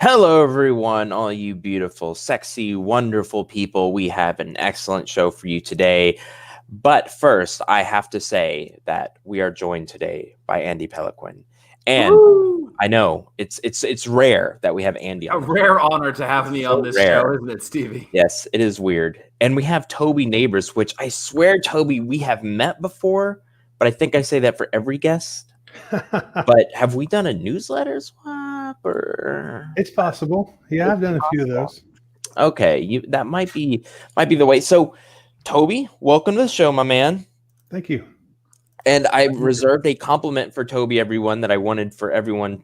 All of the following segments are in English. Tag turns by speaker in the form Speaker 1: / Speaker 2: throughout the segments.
Speaker 1: Hello, everyone, all you beautiful, sexy, wonderful people. We have an excellent show for you today. But first, I have to say that we are joined today by Andy Peliquin. And
Speaker 2: Woo!
Speaker 1: I know it's rare that we have Andy
Speaker 2: A
Speaker 1: on the
Speaker 2: rare honor to have me on
Speaker 1: so
Speaker 2: this
Speaker 1: rare.
Speaker 2: show, isn't it, Stevie?
Speaker 1: Yes, it is weird. And we have Toby Neighbors, which I swear, Toby, we have met before, but I think I say that for every guest. But have we done a newsletter swap or
Speaker 3: It's possible. Yeah, I've done a few of those.
Speaker 1: okay, that might be the way. So, Toby, welcome to the show, my man.
Speaker 3: Thank you.
Speaker 1: And I reserved a compliment for Toby, everyone, that I wanted for everyone.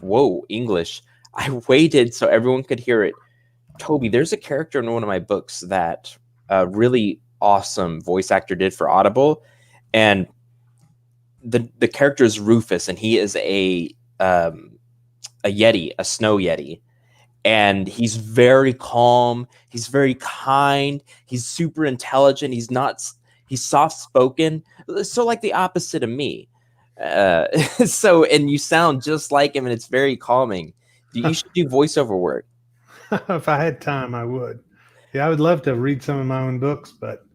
Speaker 1: Whoa, English. I waited so everyone could hear it. Toby, there's a character in one of my books that a really awesome voice actor did for Audible, and the character is Rufus, and he is a yeti, a snow yeti. And he's very calm, he's very kind, he's super intelligent, he's soft spoken, so like the opposite of me. So, and you sound just like him, and it's very calming. You should do voiceover work.
Speaker 3: If I had time, I would. Yeah, I would love to read some of my own books, but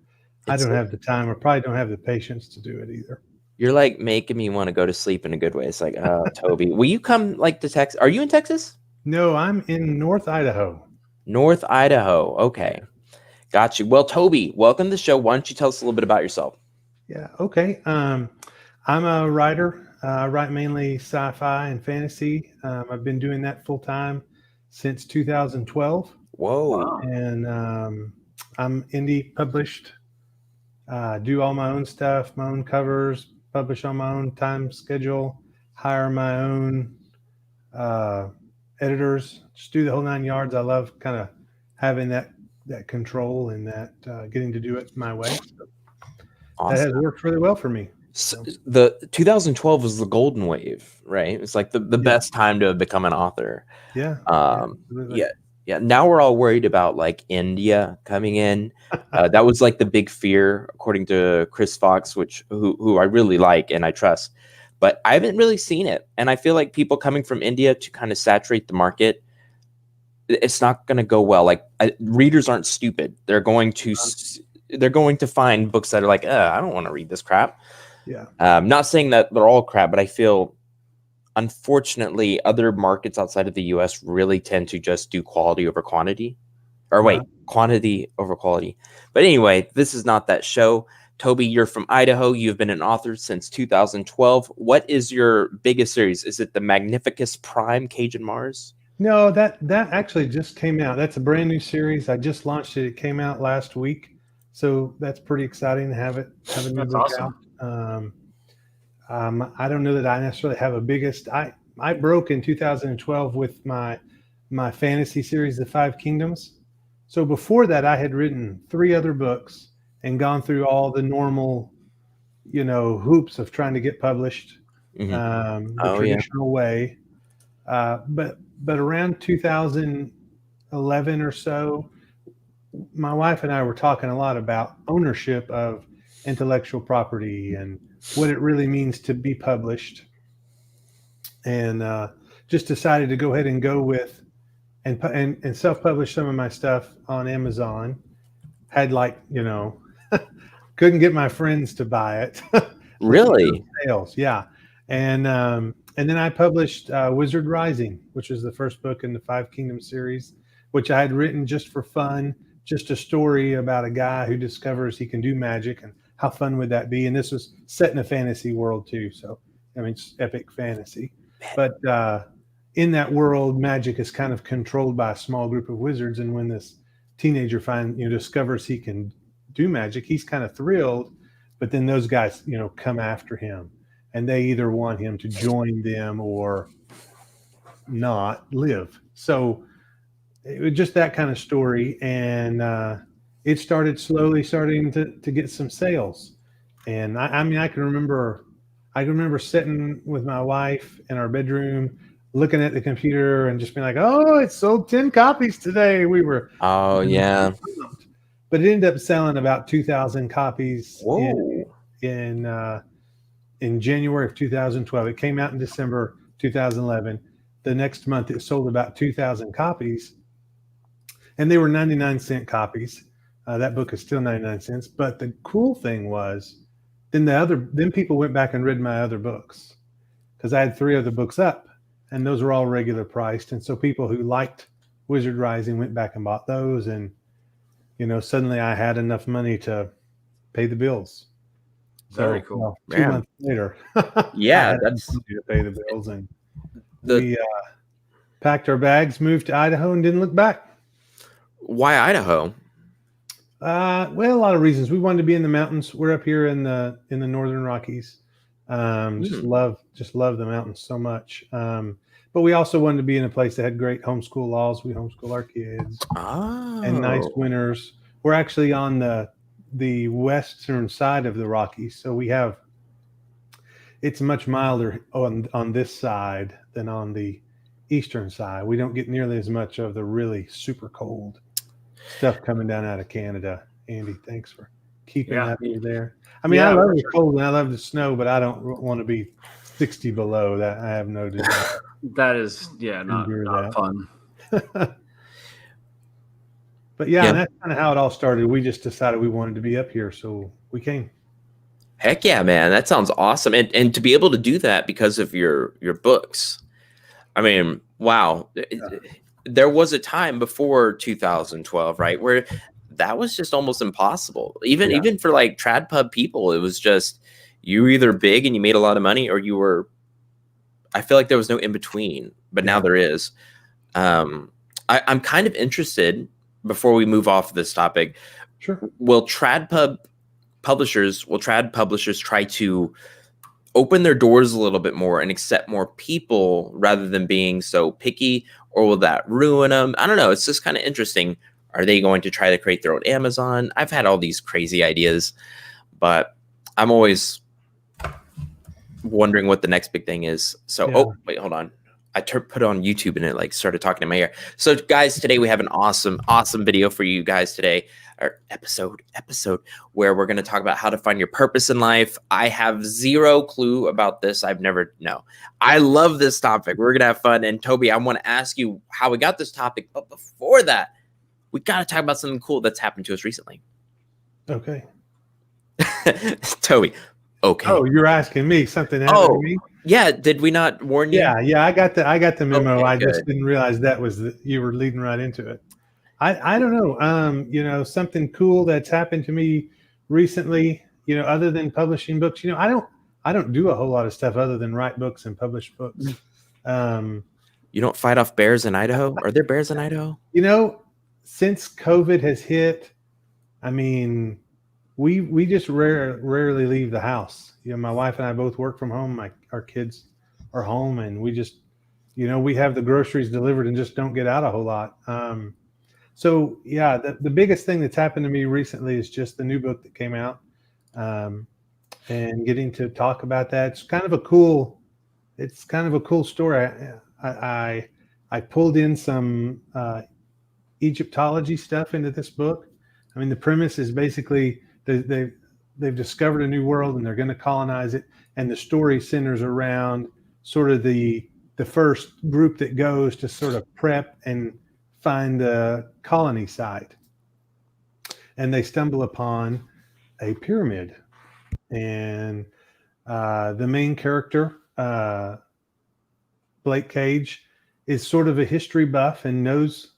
Speaker 3: I don't have the time or probably don't have the patience to do it either.
Speaker 1: You're like making me want to go to sleep in a good way. It's like, Toby, will you come like to Texas? Are you in Texas?
Speaker 3: No, I'm in North Idaho.
Speaker 1: North Idaho. Okay. Got you. Well, Toby, welcome to the show. Why don't you tell us a little bit about yourself?
Speaker 3: Yeah, okay. I'm a writer. I write mainly sci-fi and fantasy. I've been doing that full time since 2012.
Speaker 1: Whoa.
Speaker 2: Wow.
Speaker 3: And I'm indie published. Do all my own stuff, my own covers, publish on my own time schedule, hire my own editors, just do the whole 9 yards. I love kind of having that control and that getting to do it my way. So
Speaker 1: Awesome.
Speaker 3: that has worked really well for me.
Speaker 1: So the 2012 was the golden wave, right? It's like the best time to become an author.
Speaker 3: Yeah.
Speaker 1: Yeah. Now we're all worried about like India coming in. That was like the big fear, according to Chris Fox, who I really like and I trust. But I haven't really seen it, and I feel like people coming from India to kind of saturate the market, it's not going to go well. Like readers aren't stupid; they're going to find books that are like, I don't want to read this crap.
Speaker 3: Yeah.
Speaker 1: Not saying that they're all crap, but I feel, unfortunately, other markets outside of the U.S. really tend to just do quality over quantity, or wait, quantity over quality. But anyway, this is not that show. Toby, you're from Idaho. You've been an author since 2012. What is your biggest series? Is it the Magnificus Prime Cajun Mars?
Speaker 3: No, that actually just came out. That's a brand new series. I just launched it. It came out last week, so that's pretty exciting to have a new book
Speaker 2: awesome.
Speaker 3: out. I don't know that I necessarily have a biggest. I broke in 2012 with my fantasy series, The Five Kingdoms. So before that, I had written 3 other books and gone through all the normal, hoops of trying to get published, the traditional way. But around 2011 or so, my wife and I were talking a lot about ownership of intellectual property and what it really means to be published, and just decided to go ahead and go with and self-publish some of my stuff on Amazon. Had couldn't get my friends to buy it.
Speaker 1: Really?
Speaker 3: Sales, yeah. And then I published Wizard Rising, which was the first book in the Five Kingdoms series, which I had written just for fun, just a story about a guy who discovers he can do magic, and how fun would that be? And this was set in a fantasy world too, so I mean it's epic fantasy. But in that world, magic is kind of controlled by a small group of wizards, and when this teenager discovers he can do magic, he's kind of thrilled. But then those guys, come after him, and they either want him to join them or not live. So it was just that kind of story, and it started starting to get some sales. And I mean, I can remember sitting with my wife in our bedroom, looking at the computer, and just being like, "Oh, it sold 10 copies today." We were,
Speaker 1: oh yeah,
Speaker 3: but it ended up selling about 2,000 copies in January of 2012. It came out in December 2011. the next month it sold about 2,000 copies, and they were 99-cent copies. That book is still 99 cents. But the cool thing was, then people went back and read my other books, because I had 3 other books up, and those were all regular priced. And so people who liked Wizard Rising went back and bought those, and suddenly I had enough money to pay the bills.
Speaker 2: Very cool.
Speaker 3: 2 months later,
Speaker 1: Yeah,
Speaker 3: I had
Speaker 1: that's
Speaker 3: enough money to pay the bills, and
Speaker 1: the
Speaker 3: we packed our bags, moved to Idaho, and didn't look back.
Speaker 1: why Idaho?
Speaker 3: Well, a lot of reasons. We wanted to be in the mountains. We're up here in the northern Rockies. Just love the mountains so much. But we also wanted to be in a place that had great homeschool laws. We homeschool our kids, and nice winters. We're actually on the western side of the Rockies, so it's much milder on this side than on the eastern side. We don't get nearly as much of the really super cold stuff coming down out of Canada. Andy, thanks for keeping that over there. I mean, I love the cold and I love the snow, but I don't want to be 60 below. That I have no desire.
Speaker 2: That is, not fun.
Speaker 3: But and that's kind of how it all started. We just decided we wanted to be up here, so we came.
Speaker 1: Heck yeah, man. That sounds awesome. And to be able to do that because of your books. I mean, wow. There was a time before 2012, right, where that was just almost impossible. Even for like trad pub people, it was just you were either big and you made a lot of money, or you were. I feel like there was no in between, but now there is. I'm kind of interested, before we move off of this topic.
Speaker 3: Sure.
Speaker 1: Will trad publishers try to open their doors a little bit more and accept more people rather than being so picky, or will that ruin them? I don't know. It's just kind of interesting. Are they going to try to create their own Amazon? I've had all these crazy ideas, but I'm always wondering what the next big thing is. So, oh, wait, hold on. I put it on YouTube and it like started talking in my ear. So guys, today we have an awesome video for you guys today, or episode where we're going to talk about how to find your purpose in life. I have zero clue about this. I love this topic. We're going to have fun. And Toby, I want to ask you how we got this topic. But before that, we got to talk about something cool that's happened to us recently.
Speaker 3: Okay.
Speaker 1: Toby. Okay.
Speaker 3: Oh, you're asking me something happened to me?
Speaker 1: Yeah, did we not warn you?
Speaker 3: Yeah, I got the memo.
Speaker 1: Okay,
Speaker 3: I just didn't realize that was you were leading right into it. I don't know. Something cool that's happened to me recently, other than publishing books. I don't do a whole lot of stuff other than write books and publish books.
Speaker 1: You don't fight off bears in Idaho? Are there bears in Idaho?
Speaker 3: Since COVID has hit, I mean, we just rarely leave the house. My wife and I both work from home. Our kids are home, and we just, we have the groceries delivered and just don't get out a whole lot. So yeah, the biggest thing that's happened to me recently is just the new book that came out, and getting to talk about that. It's kind of a cool story. I pulled in some Egyptology stuff into this book. I mean, the premise is basically they've discovered a new world and they're going to colonize it, and the story centers around sort of the first group that goes to sort of prep and find the colony site, and they stumble upon a pyramid, and the main character, Blake Cage, is sort of a history buff and knows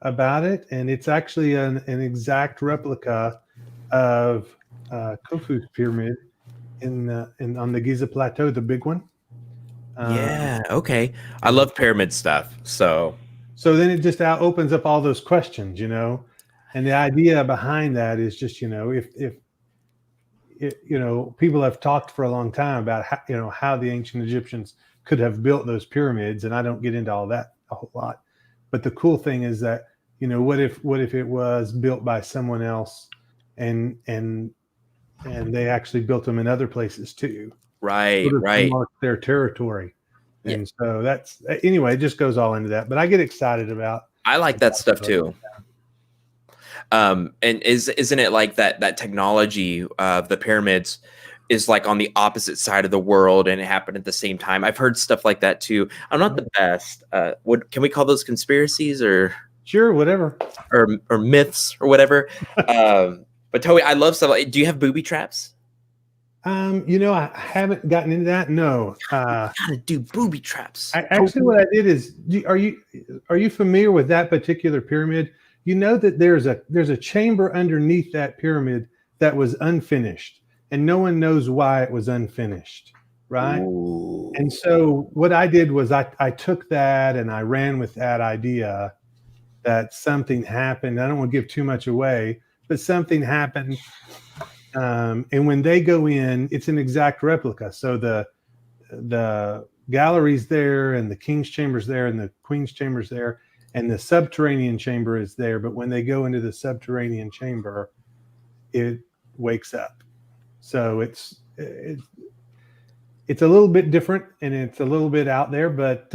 Speaker 3: about it, and it's actually an exact replica of Khufu's pyramid on the Giza Plateau, the big one.
Speaker 1: Okay. I love pyramid stuff. So
Speaker 3: then it just opens up all those questions, and the idea behind that is just, if people have talked for a long time about how the ancient Egyptians could have built those pyramids, and I don't get into all that a whole lot, but the cool thing is that, what if it was built by someone else, and they actually built them in other places too,
Speaker 1: right,
Speaker 3: to mark their territory. And so anyway, it just goes all into that, but I get excited about.
Speaker 1: I like that stuff too. And isn't it like that technology of the pyramids? is like on the opposite side of the world and it happened at the same time. I've heard stuff like that too. I'm not the best. Can we call those conspiracies or
Speaker 3: sure, whatever,
Speaker 1: or myths or whatever? But Toby, I love stuff like. Do you have booby traps?
Speaker 3: I haven't gotten into that. No.
Speaker 1: Gotta do booby traps.
Speaker 3: Actually, what I did is, are you familiar with that particular pyramid? You know that there's a chamber underneath that pyramid that was unfinished, and no one knows why it was unfinished, right?
Speaker 1: Ooh.
Speaker 3: And so what I did was I took that and I ran with that idea that something happened. I don't want to give too much away, but something happened. And when they go in, it's an exact replica. So the gallery's there, and the king's chamber's there, and the queen's chamber's there, and the subterranean chamber is there. But when they go into the subterranean chamber, it wakes up. So it's a little bit different, and it's a little bit out there, but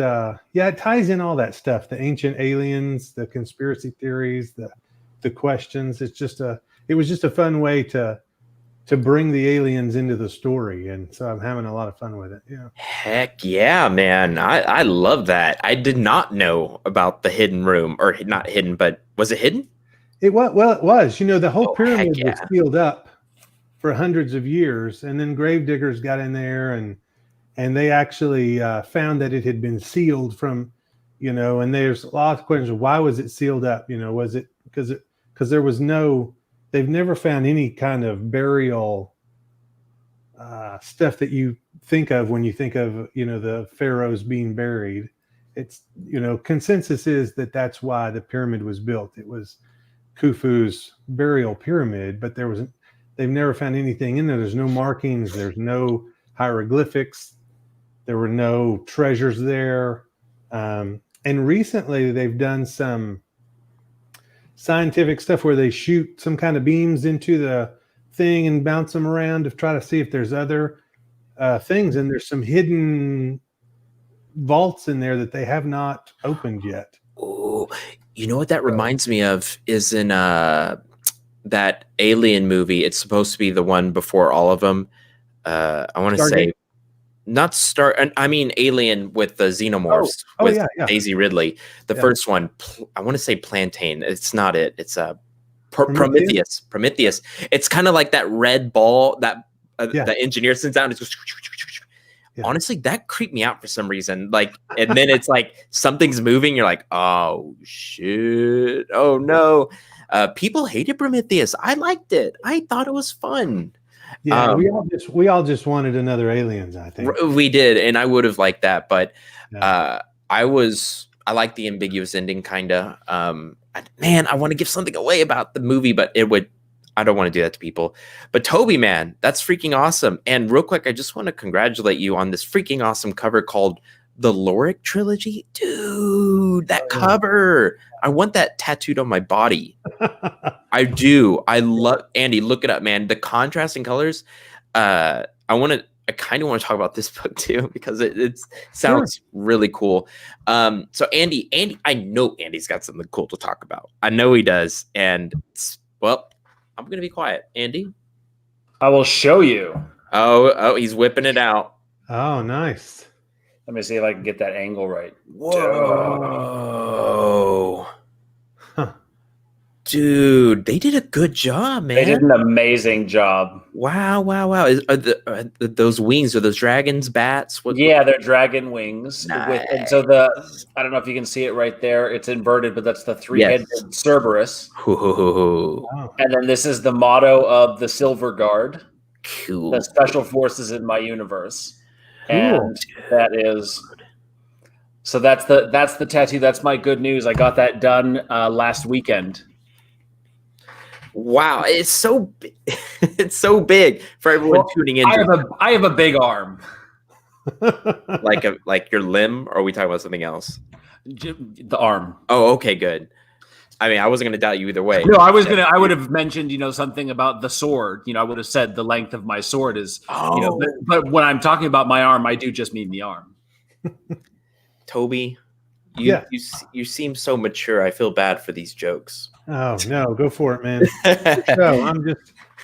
Speaker 3: it ties in all that stuff: the ancient aliens, the conspiracy theories, the questions. It was just a fun way to bring the aliens into the story, and so I'm having a lot of fun with it. Yeah.
Speaker 1: Heck yeah, man! I love that. I did not know about the hidden room, or not hidden, but was it hidden?
Speaker 3: It was. Well, it was. The whole pyramid was sealed up for hundreds of years, and then gravediggers got in there, and they actually found that it had been sealed from, and there's lots of questions. Why was it sealed up? Was it because there was no. They've never found any kind of burial stuff that you think of when you think of, the pharaohs being buried. It's, consensus is that that's why the pyramid was built. It was Khufu's burial pyramid, but they've never found anything in there. There's no markings. There's no hieroglyphics. There were no treasures there. And recently they've done some scientific stuff where they shoot some kind of beams into the thing and bounce them around to try to see if there's other things. And there's some hidden vaults in there that they have not opened yet.
Speaker 1: Oh, you know what that reminds me of is in that Alien movie. It's supposed to be the one before all of them. I want to say not Star. I mean Alien with the xenomorphs with Daisy Ridley. The first one, I want to say Plantain. It's not it. It's Prometheus. Prometheus. It's kind of like that red ball that the engineer sends out and it goes. Honestly, that creeped me out for some reason. Like, and then it's like something's moving. You're like, oh shit! Oh no! People hated Prometheus. I liked it. I thought it was fun.
Speaker 3: Yeah, we all just wanted another Aliens. I think
Speaker 1: we did, and I would have liked that, but I like the ambiguous ending, kind of. Man, I want to give something away about the movie, but I don't want to do that to people. But Toby, man, that's freaking awesome. And real quick, I just want to congratulate you on this freaking awesome cover called the Loric Trilogy. Dude, that cover. I want that tattooed on my body. I do. I love Andy, look it up, man. The contrasting colors. I kind of want to talk about this book too, because it sounds really cool. So Andy, I know Andy's got something cool to talk about. I know he does. And well, I'm going to be quiet. Andy?
Speaker 2: I will show you.
Speaker 1: Oh, he's whipping it out.
Speaker 3: Oh, nice.
Speaker 2: Let me see if I can get that angle right.
Speaker 1: Whoa. Huh. Dude, they did a good job, man.
Speaker 2: They did an amazing job.
Speaker 1: Wow. Are those wings, are those dragons, bats?
Speaker 2: Yeah, they're dragon wings.
Speaker 1: Nice.
Speaker 2: And so I don't know if you can see it right there. It's inverted, but that's the three-headed Cerberus.
Speaker 1: Wow.
Speaker 2: And then this is the motto of the Silver Guard.
Speaker 1: Cool.
Speaker 2: The Special Forces in my universe. Cool. And that is... So that's the tattoo. That's my good news. I got that done last weekend.
Speaker 1: Wow, it's so big for everyone tuning in.
Speaker 2: I have a big arm.
Speaker 1: like your limb, or are we talking about something else?
Speaker 2: The arm.
Speaker 1: Oh, okay, good. I mean, I wasn't going to doubt you either way.
Speaker 2: No, I would have mentioned, something about the sword. I would have said the length of my sword is, but when I'm talking about my arm, I do just mean the arm.
Speaker 3: Yeah.
Speaker 1: Toby, you seem so mature. I feel bad for these jokes.
Speaker 3: Oh no, go for it, man. So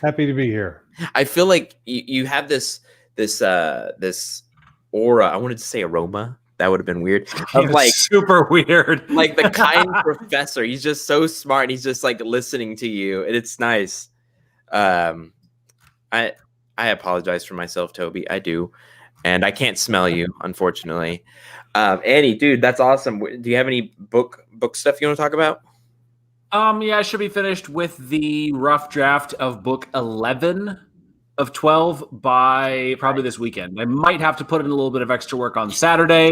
Speaker 3: Happy to be here.
Speaker 1: I feel like you have this aura. I wanted to say aroma. That would have been weird. Of like
Speaker 2: super weird.
Speaker 1: Like the kind professor. He's just so smart and he's just like listening to you. And it's nice. I apologize for myself, Toby. I do. And I can't smell you, unfortunately. Annie, dude, that's awesome. Do you have any book stuff you want to talk about?
Speaker 2: Yeah, I should be finished with the rough draft of book 11 of 12 by probably this weekend. I might have to put in a little bit of extra work on Saturday,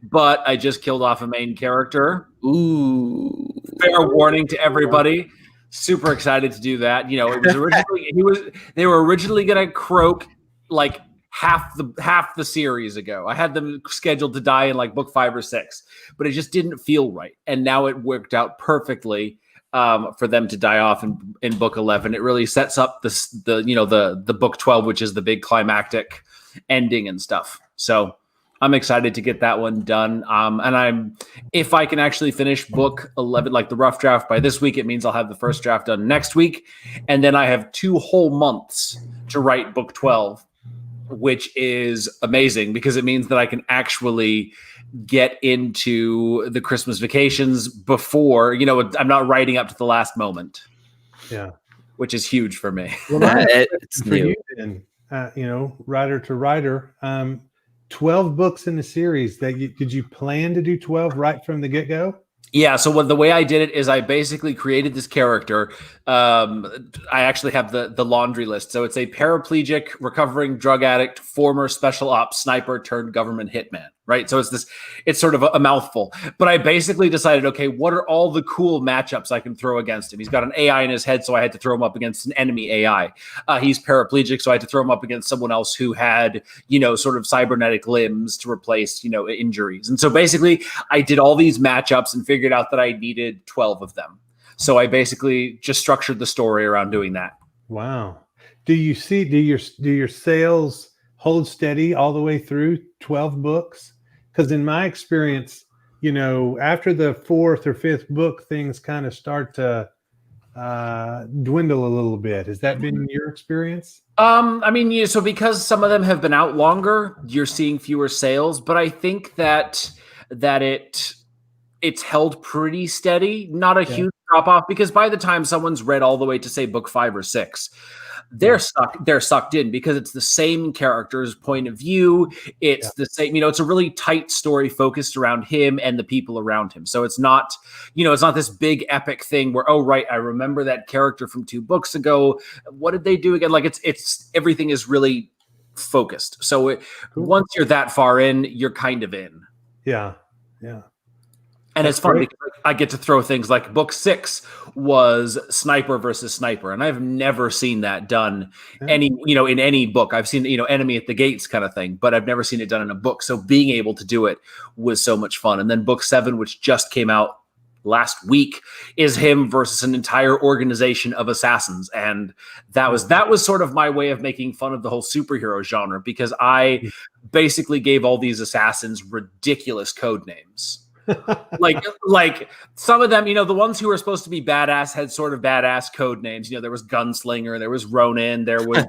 Speaker 2: but I just killed off a main character.
Speaker 1: Ooh.
Speaker 2: Fair warning to everybody. Super excited to do that. You know, it was originally they were originally gonna croak like half the series ago. I had them scheduled to die in like book 5 or 6, but it just didn't feel right. And now it worked out perfectly. For them to die off in book 11. It really sets up the book 12, which is the big climactic ending and stuff. So I'm excited to get that one done. And if I can actually finish book 11, like the rough draft by this week, it means I'll have the first draft done next week. And then I have 2 whole months to write book 12, which is amazing because it means that I can actually get into the Christmas vacations before, I'm not writing up to the last moment.
Speaker 3: Yeah.
Speaker 2: Which is huge for me.
Speaker 3: Well, it's for new. You then, writer to writer, 12 books in the series did you plan to do 12 right from the get-go?
Speaker 2: Yeah, so the way I did it is I basically created this character. I actually have the laundry list. So it's a paraplegic, recovering drug addict, former special ops sniper turned government hitman, right? So it's sort of a mouthful. But I basically decided, okay, what are all the cool matchups I can throw against him? He's got an AI in his head, so I had to throw him up against an enemy AI. He's paraplegic, so I had to throw him up against someone else who had, sort of cybernetic limbs to replace, injuries. And so basically I did all these matchups and figured out that I needed 12 of them. So I basically just structured the story around doing that.
Speaker 3: Wow. Do your sales hold steady all the way through 12 books? Because in my experience, after the 4th or 5th book, things kind of start to dwindle a little bit. Has that been your experience?
Speaker 2: So because some of them have been out longer, you're seeing fewer sales, but I think that it's held pretty steady, not a huge drop off, because by the time someone's read all the way to say book 5 or 6, they're sucked in because it's the same character's point of view. It's the same, it's a really tight story focused around him and the people around him. So it's not, it's not this big epic thing where, oh, right, I remember that character from 2 books ago. What did they do again? Like it's everything is really focused. So once you're that far in, you're kind of in.
Speaker 3: Yeah. Yeah.
Speaker 2: And it's fun because I get to throw things like book 6 was sniper versus sniper. And I've never seen that done in any book. I've seen, enemy at the gates kind of thing, but I've never seen it done in a book. So being able to do it was so much fun. And then book 7, which just came out last week, is him versus an entire organization of assassins. And that was sort of my way of making fun of the whole superhero genre, because I basically gave all these assassins ridiculous code names. like some of them, the ones who were supposed to be badass had sort of badass code names. There was Gunslinger, there was Ronin, there was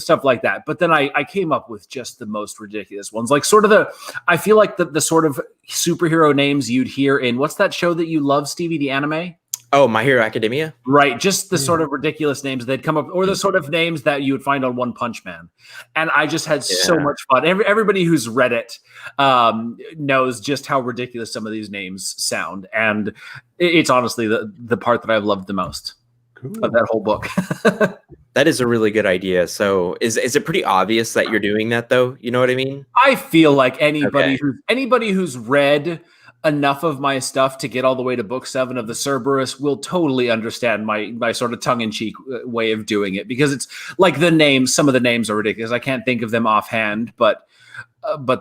Speaker 2: stuff like that. But then I came up with just the most ridiculous ones, like sort of I feel like the sort of superhero names you'd hear in, what's that show that you love, Stevie, the anime?
Speaker 1: Oh, My Hero Academia?
Speaker 2: Right. Just the sort of ridiculous names they'd come up, or the sort of names that you would find on One Punch Man. And I just had so much fun. Everybody who's read it knows just how ridiculous some of these names sound. And it's honestly the part that I've loved the most of that whole book.
Speaker 1: That is a really good idea. So is it pretty obvious that you're doing that, though? You know what I mean?
Speaker 2: I feel like anybody who's read enough of my stuff to get all the way to book 7 of the Cerberus will totally understand my sort of tongue-in-cheek way of doing it, because it's like some of the names are ridiculous. I can't think of them offhand, but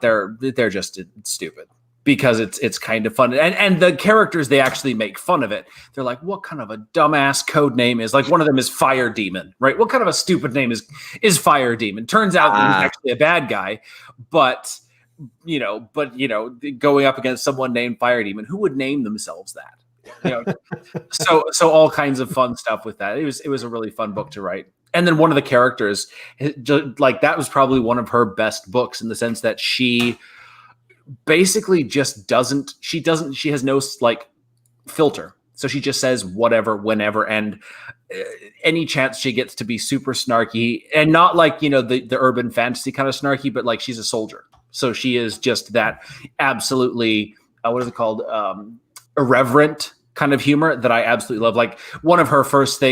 Speaker 2: they're just stupid because it's kind of fun. And the characters, they actually make fun of it. They're like, what kind of a dumbass code name is, like, one of them is Fire Demon, right? What kind of a stupid name is Fire Demon? Turns out that he's actually a bad guy, but going up against someone named Fire Demon, who would name themselves that? You know, so all kinds of fun stuff with that. It was a really fun book to write. And then one of the characters, like that was probably one of her best books in the sense that she basically just she has no like filter. So she just says whatever, whenever, and any chance she gets to be super snarky, and not like, you know, the urban fantasy kind of snarky, but like she's a soldier. So she is just that absolutely, what is it called? Irreverent kind of humor that I absolutely love. Like one of her first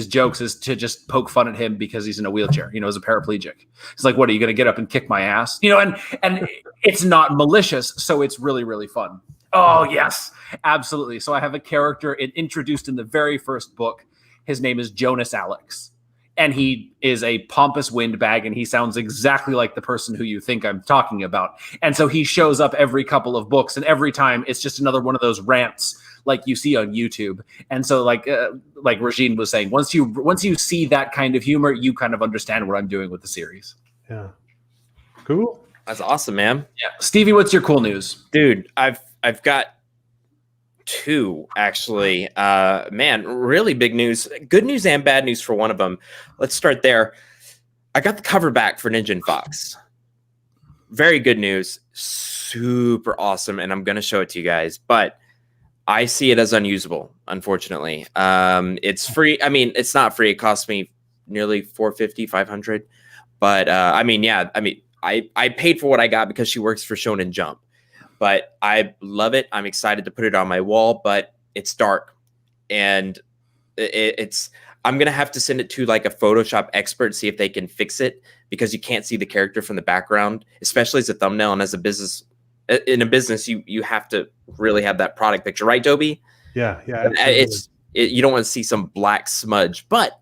Speaker 2: jokes is to just poke fun at him because he's in a wheelchair, you know, as a paraplegic. It's like, what, are you going to get up and kick my ass? You know, and it's not malicious. So it's really, really fun. Oh yes, absolutely. So I have a character introduced in the very first book. His name is Jonas Alex, and he is a pompous windbag, and he sounds exactly like the person who you think I'm talking about. And so he shows up every couple of books, and every time it's just another one of those rants like you see on YouTube. And so like Regine was saying, once you see that kind of humor, you kind of understand what I'm doing with the series.
Speaker 3: Yeah. Cool.
Speaker 1: That's awesome, man.
Speaker 2: Yeah. Stevie, what's your cool news?
Speaker 1: Dude, I've got two, actually. Man, really big news. Good news and bad news for one of them. Let's start there. I got the cover back for Ninja and Fox. Very good news. Super awesome. And I'm going to show it to you guys. But I see it as unusable, unfortunately. It's free. I mean, it's not free. It cost me nearly $450, $500. But I paid for what I got because she works for Shonen Jump. But I love it. I'm excited to put it on my wall, but it's dark. And I'm going to have to send it to like a Photoshop expert, see if they can fix it, because you can't see the character from the background, especially as a thumbnail. And as a business, in a business, you have to really have that product picture. Right, Toby?
Speaker 3: Yeah.
Speaker 1: You don't want to see some black smudge, but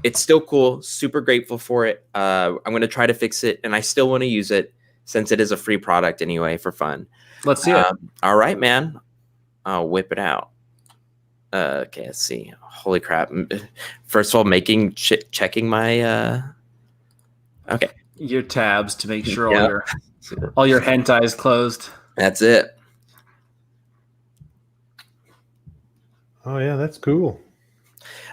Speaker 1: it's still cool. Super grateful for it. I'm going to try to fix it, and I still want to use it, since it is a free product anyway, for fun.
Speaker 2: Let's see it.
Speaker 1: All right, man. I'll whip it out. Okay, let's see. Holy crap. First of all, checking my... Okay.
Speaker 2: Your tabs to make sure all your hentai is closed.
Speaker 1: That's it.
Speaker 3: Oh, yeah, that's cool.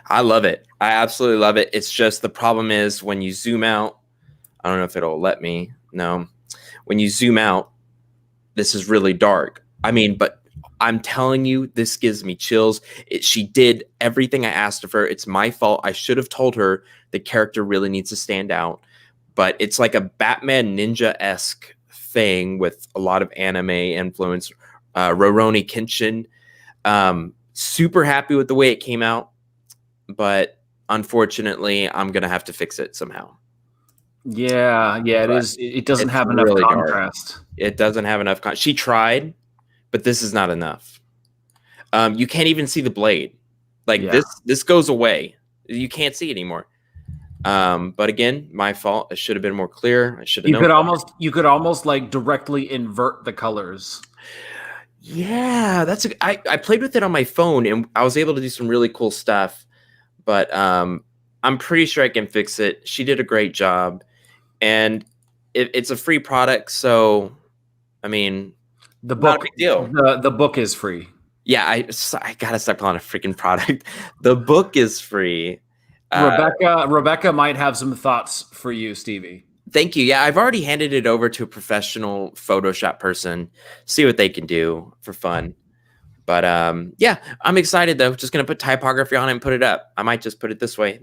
Speaker 1: I love it. I absolutely love it. It's just the problem is when you zoom out, I don't know if it'll let me. No. When you zoom out, this is really dark. I mean, but I'm telling you, this gives me chills. She did everything I asked of her. It's my fault. I should have told her the character really needs to stand out. But it's like a Batman Ninja-esque thing with a lot of anime influence. Rurouni Kenshin. Super happy with the way it came out. But unfortunately, I'm going to have to fix it somehow.
Speaker 2: Yeah, it is. It doesn't have enough
Speaker 1: really
Speaker 2: contrast.
Speaker 1: Dark. It doesn't have enough. She tried, but this is not enough. You can't even see the blade. Like this goes away. You can't see it anymore. But again, my fault. It should have been more clear. I should have known.
Speaker 2: You could almost like directly invert the colors.
Speaker 1: Yeah, I played with it on my phone, and I was able to do some really cool stuff. But I'm pretty sure I can fix it. She did a great job. And it's a free product, so I mean,
Speaker 2: the book,
Speaker 1: not a big deal.
Speaker 2: The book is free.
Speaker 1: Yeah, I gotta stop calling it a freaking product. The book is free.
Speaker 2: Rebecca might have some thoughts for you, Stevie.
Speaker 1: Thank you. Yeah, I've already handed it over to a professional Photoshop person. See what they can do for fun. But yeah, I'm excited though. Just gonna put typography on it and put it up. I might just put it this way.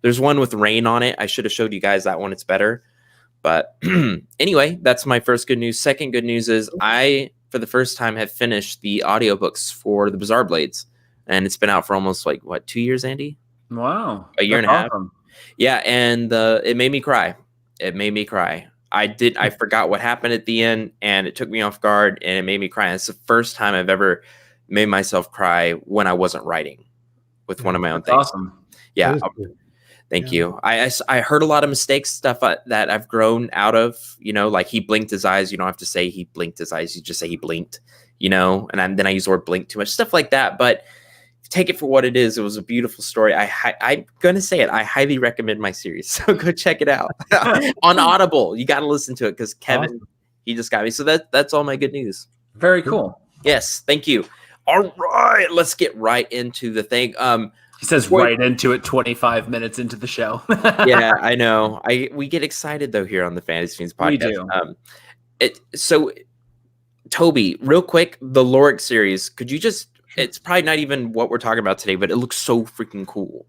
Speaker 1: There's one with rain on it. I should have showed you guys that one. It's better. But anyway, that's my first good news. Second good news is I, for the first time, have finished the audiobooks for the Bizarre Blades. And it's been out for almost 2 years, Andy?
Speaker 2: Wow.
Speaker 1: A year and a half. Yeah, and it made me cry. It made me cry. I forgot what happened at the end, and it took me off guard, and it made me cry. And it's the first time I've ever made myself cry when I wasn't writing with one of my own things.
Speaker 2: Awesome.
Speaker 1: Yeah. Thank you. I heard a lot of mistakes, stuff that I've grown out of, like he blinked his eyes. You don't have to say he blinked his eyes. You just say he blinked, and then I use the word blink too much, stuff like that. But take it for what it is. It was a beautiful story. I'm going to say it. I highly recommend my series. So go check it out on Audible. You got to listen to it because Kevin, he just got me. So that's all my good news.
Speaker 2: Very cool.
Speaker 1: Yes. Thank you. All right, let's get right into the thing.
Speaker 2: He says right into it 25 minutes into the show.
Speaker 1: Yeah, I know. We get excited though here on the Fantasy Fiends podcast.
Speaker 2: We do.
Speaker 1: So Toby, real quick, the Loric series, could you just it's probably not even what we're talking about today, but it looks so freaking cool.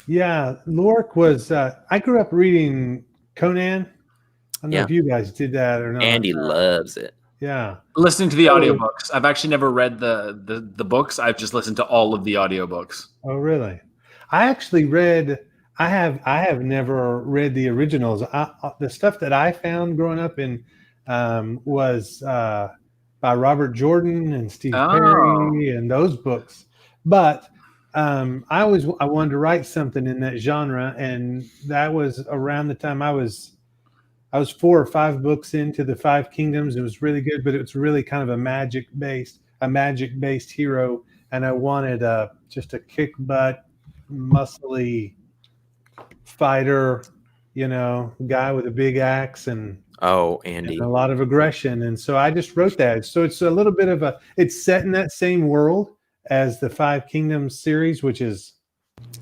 Speaker 3: Yeah, Loric was I grew up reading Conan. I don't know if you guys did that or not.
Speaker 1: Andy loves it.
Speaker 3: Yeah.
Speaker 2: Listening to the audiobooks. I've actually never read the books. I've just listened to all of the audiobooks.
Speaker 3: Oh, really? I actually read. I have never read the originals. The stuff that I found growing up in was by Robert Jordan and Steve Perry and those books. But I wanted to write something in that genre, and that was around the time I was 4 or 5 books into the Five Kingdoms. It was really good, but it was really kind of a magic based hero, and I wanted just a kick butt, muscly fighter, guy with a big axe and
Speaker 1: Andy,
Speaker 3: and a lot of aggression. And so I just wrote that. So it's a little bit of it's set in that same world as the Five Kingdoms series, which is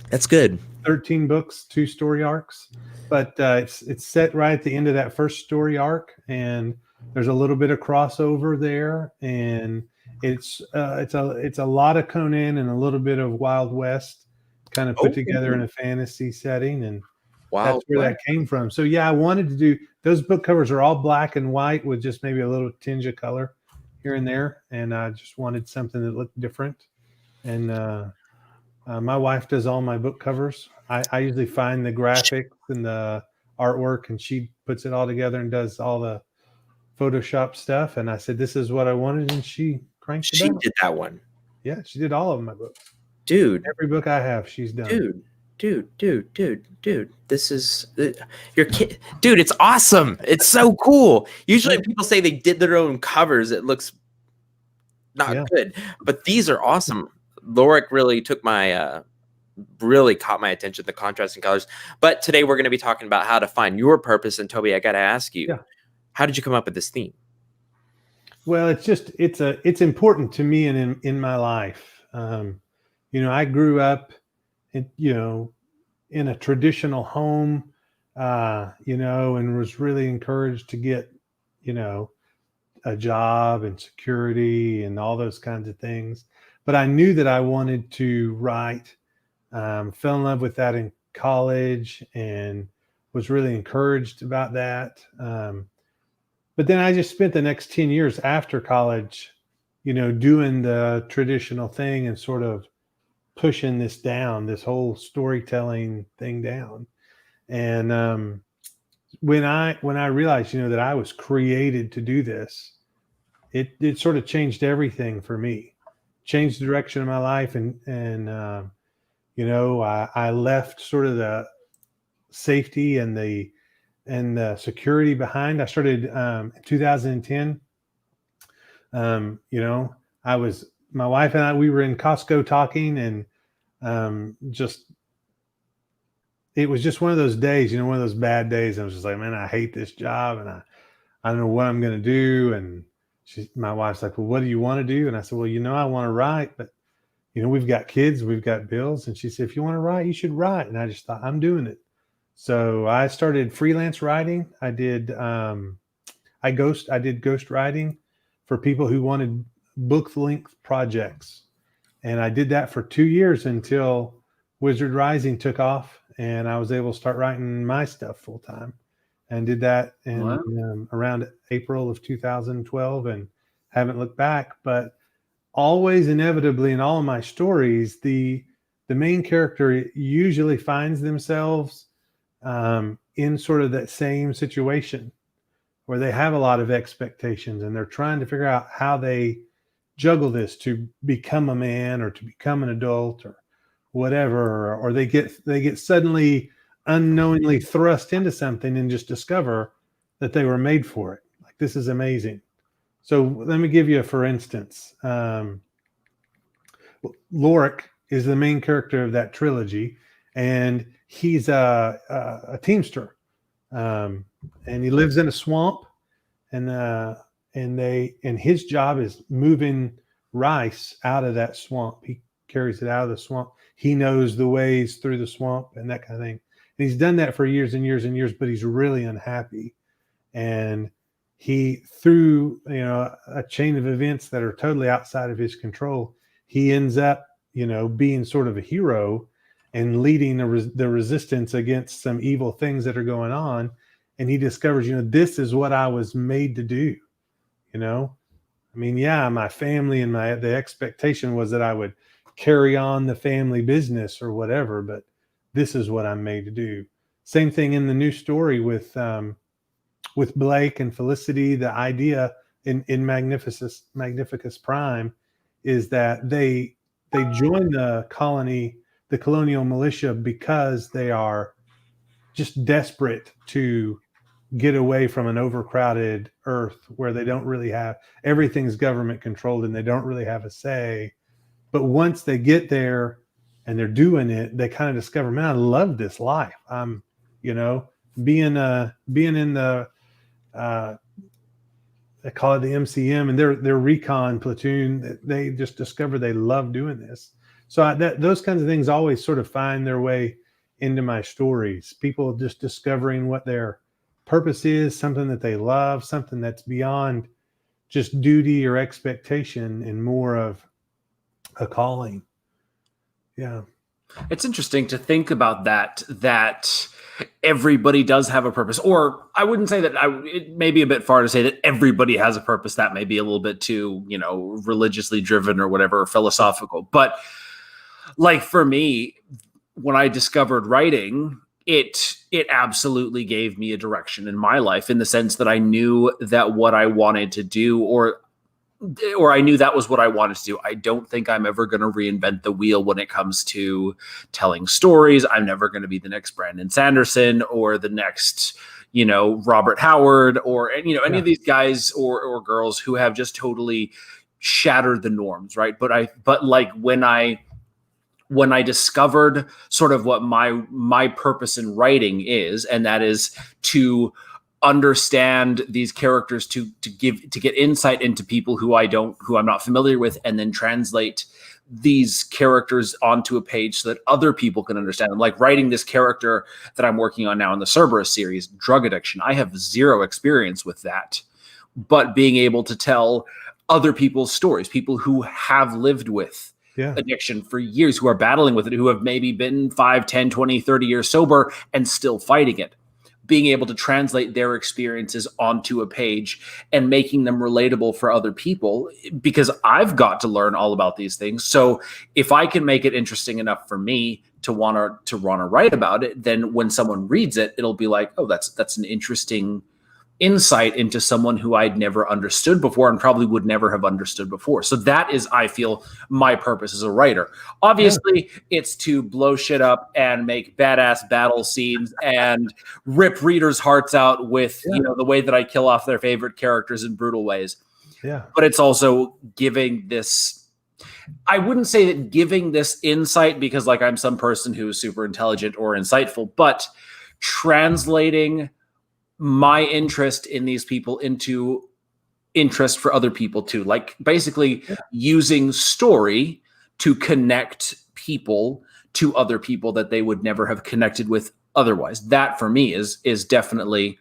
Speaker 1: that's good.
Speaker 3: 13 books, 2 story arcs. But it's set right at the end of that first story arc, and there's a little bit of crossover there, and it's a lot of Conan and a little bit of Wild West kind of put together in a fantasy setting, and that's where that came from. So yeah, I wanted to do those book covers are all black and white with just maybe a little tinge of color here and there, and I just wanted something that looked different. And my wife does all my book covers. I usually find the graphics and the artwork, and she puts it all together and does all the Photoshop stuff. And I said, this is what I wanted, and she cranked it out.
Speaker 1: She did that one.
Speaker 3: Yeah, she did all of my books.
Speaker 1: Dude.
Speaker 3: Every book I have, she's done.
Speaker 1: Dude. This is your kid. Dude, it's awesome. It's so cool. Usually when people say they did their own covers, it looks not good. But these are awesome. Loric really took my really caught my attention, the contrasting colors. But today we're going to be talking about how to find your purpose. And Toby, I got to ask you, how did you come up with this theme?
Speaker 3: Well, it's important to me and in my life. I grew up in a traditional home, and was really encouraged to get, a job and security and all those kinds of things. But I knew that I wanted to write. Fell in love with that in college and was really encouraged about that. But then I just spent the next 10 years after college, doing the traditional thing and sort of pushing this whole storytelling thing down. And when I realized, that I was created to do this, it sort of changed everything for me, changed the direction of my life. And I left sort of the safety and the security behind. I started in 2010. My wife and I, we were in Costco talking, and it was just one of those days, one of those bad days. I was just like, man, I hate this job, and I don't know what I'm going to do. And my wife's like, well, what do you want to do? And I said, well, I want to write, but we've got kids, we've got bills. And she said, if you want to write, you should write. And I just thought, I'm doing it. So I started freelance writing. I did ghost writing for people who wanted book length projects. And I did that for 2 years until Wizard Rising took off, and I was able to start writing my stuff full time, and did that in around April of 2012, and haven't looked back. But always inevitably in all of my stories, the main character usually finds themselves in sort of that same situation where they have a lot of expectations, and they're trying to figure out how they juggle this to become a man or to become an adult or whatever, or they get suddenly unknowingly thrust into something and just discover that they were made for it. Like, this is amazing. So let me give you for instance. Loric is the main character of that trilogy, and he's a teamster, and he lives in a swamp, and his job is moving rice out of that swamp. He carries it out of the swamp. He knows the ways through the swamp and that kind of thing. And he's done that for years and years and years, but he's really unhappy. And he, through, you know, a chain of events that are totally outside of his control, he ends up, you know, being sort of a hero and leading the resistance against some evil things that are going on. And he discovers, you know, this is what I was made to do. You know, I mean, yeah, my family and the expectation was that I would carry on the family business or whatever, but this is what I'm made to do. Same thing in the new story with Blake and Felicity. The idea in Magnificus Prime is that they join the colonial militia because they are just desperate to get away from an overcrowded Earth where they don't really have, everything's government controlled and they don't really have a say. But once they get there and they're doing it, they kind of discover, man, I love this life. I'm, you know, being in the they call it the MCM, and their recon platoon, they just discover they love doing this. So those kinds of things always sort of find their way into my stories. People just discovering what their purpose is, something that they love, something that's beyond just duty or expectation and more of a calling. Yeah.
Speaker 2: It's interesting to think about that everybody does have a purpose, or I wouldn't say that. It may be a bit far to say that everybody has a purpose. That may be a little bit too, you know, religiously driven or whatever, or philosophical. But like for me, when I discovered writing, it absolutely gave me a direction in my life, in the sense that I knew that what I wanted to do, or I knew that was what I wanted to do. I don't think I'm ever going to reinvent the wheel when it comes to telling stories. I'm never going to be the next Brandon Sanderson or the next, you know, Robert Howard, or, you know, any of these guys or girls who have just totally shattered the norms. Right. But like when I discovered sort of what my purpose in writing is, and that is to understand these characters, to get insight into people who I'm not familiar with, and then translate these characters onto a page so that other people can understand them. Like writing this character that I'm working on now in the Cerberus series, drug addiction. I have zero experience with that, but being able to tell other people's stories, people who have lived with addiction for years, who are battling with it, who have maybe been 5, 10, 20, 30 years sober and still fighting it. Being able to translate their experiences onto a page and making them relatable for other people, because I've got to learn all about these things. So if I can make it interesting enough for me to want to write about it, then when someone reads it, it'll be like, oh, that's an interesting insight into someone who I'd never understood before, and probably would never have understood before. So that is, I feel, my purpose as a writer. Obviously, it's to blow shit up and make badass battle scenes and rip readers' hearts out with, you know, the way that I kill off their favorite characters in brutal ways. Yeah. But it's also giving this, I wouldn't say that giving this insight because like I'm some person who is super intelligent or insightful, but translating my interest in these people into interest for other people too. Like basically using story to connect people to other people that they would never have connected with otherwise. That for me is definitely,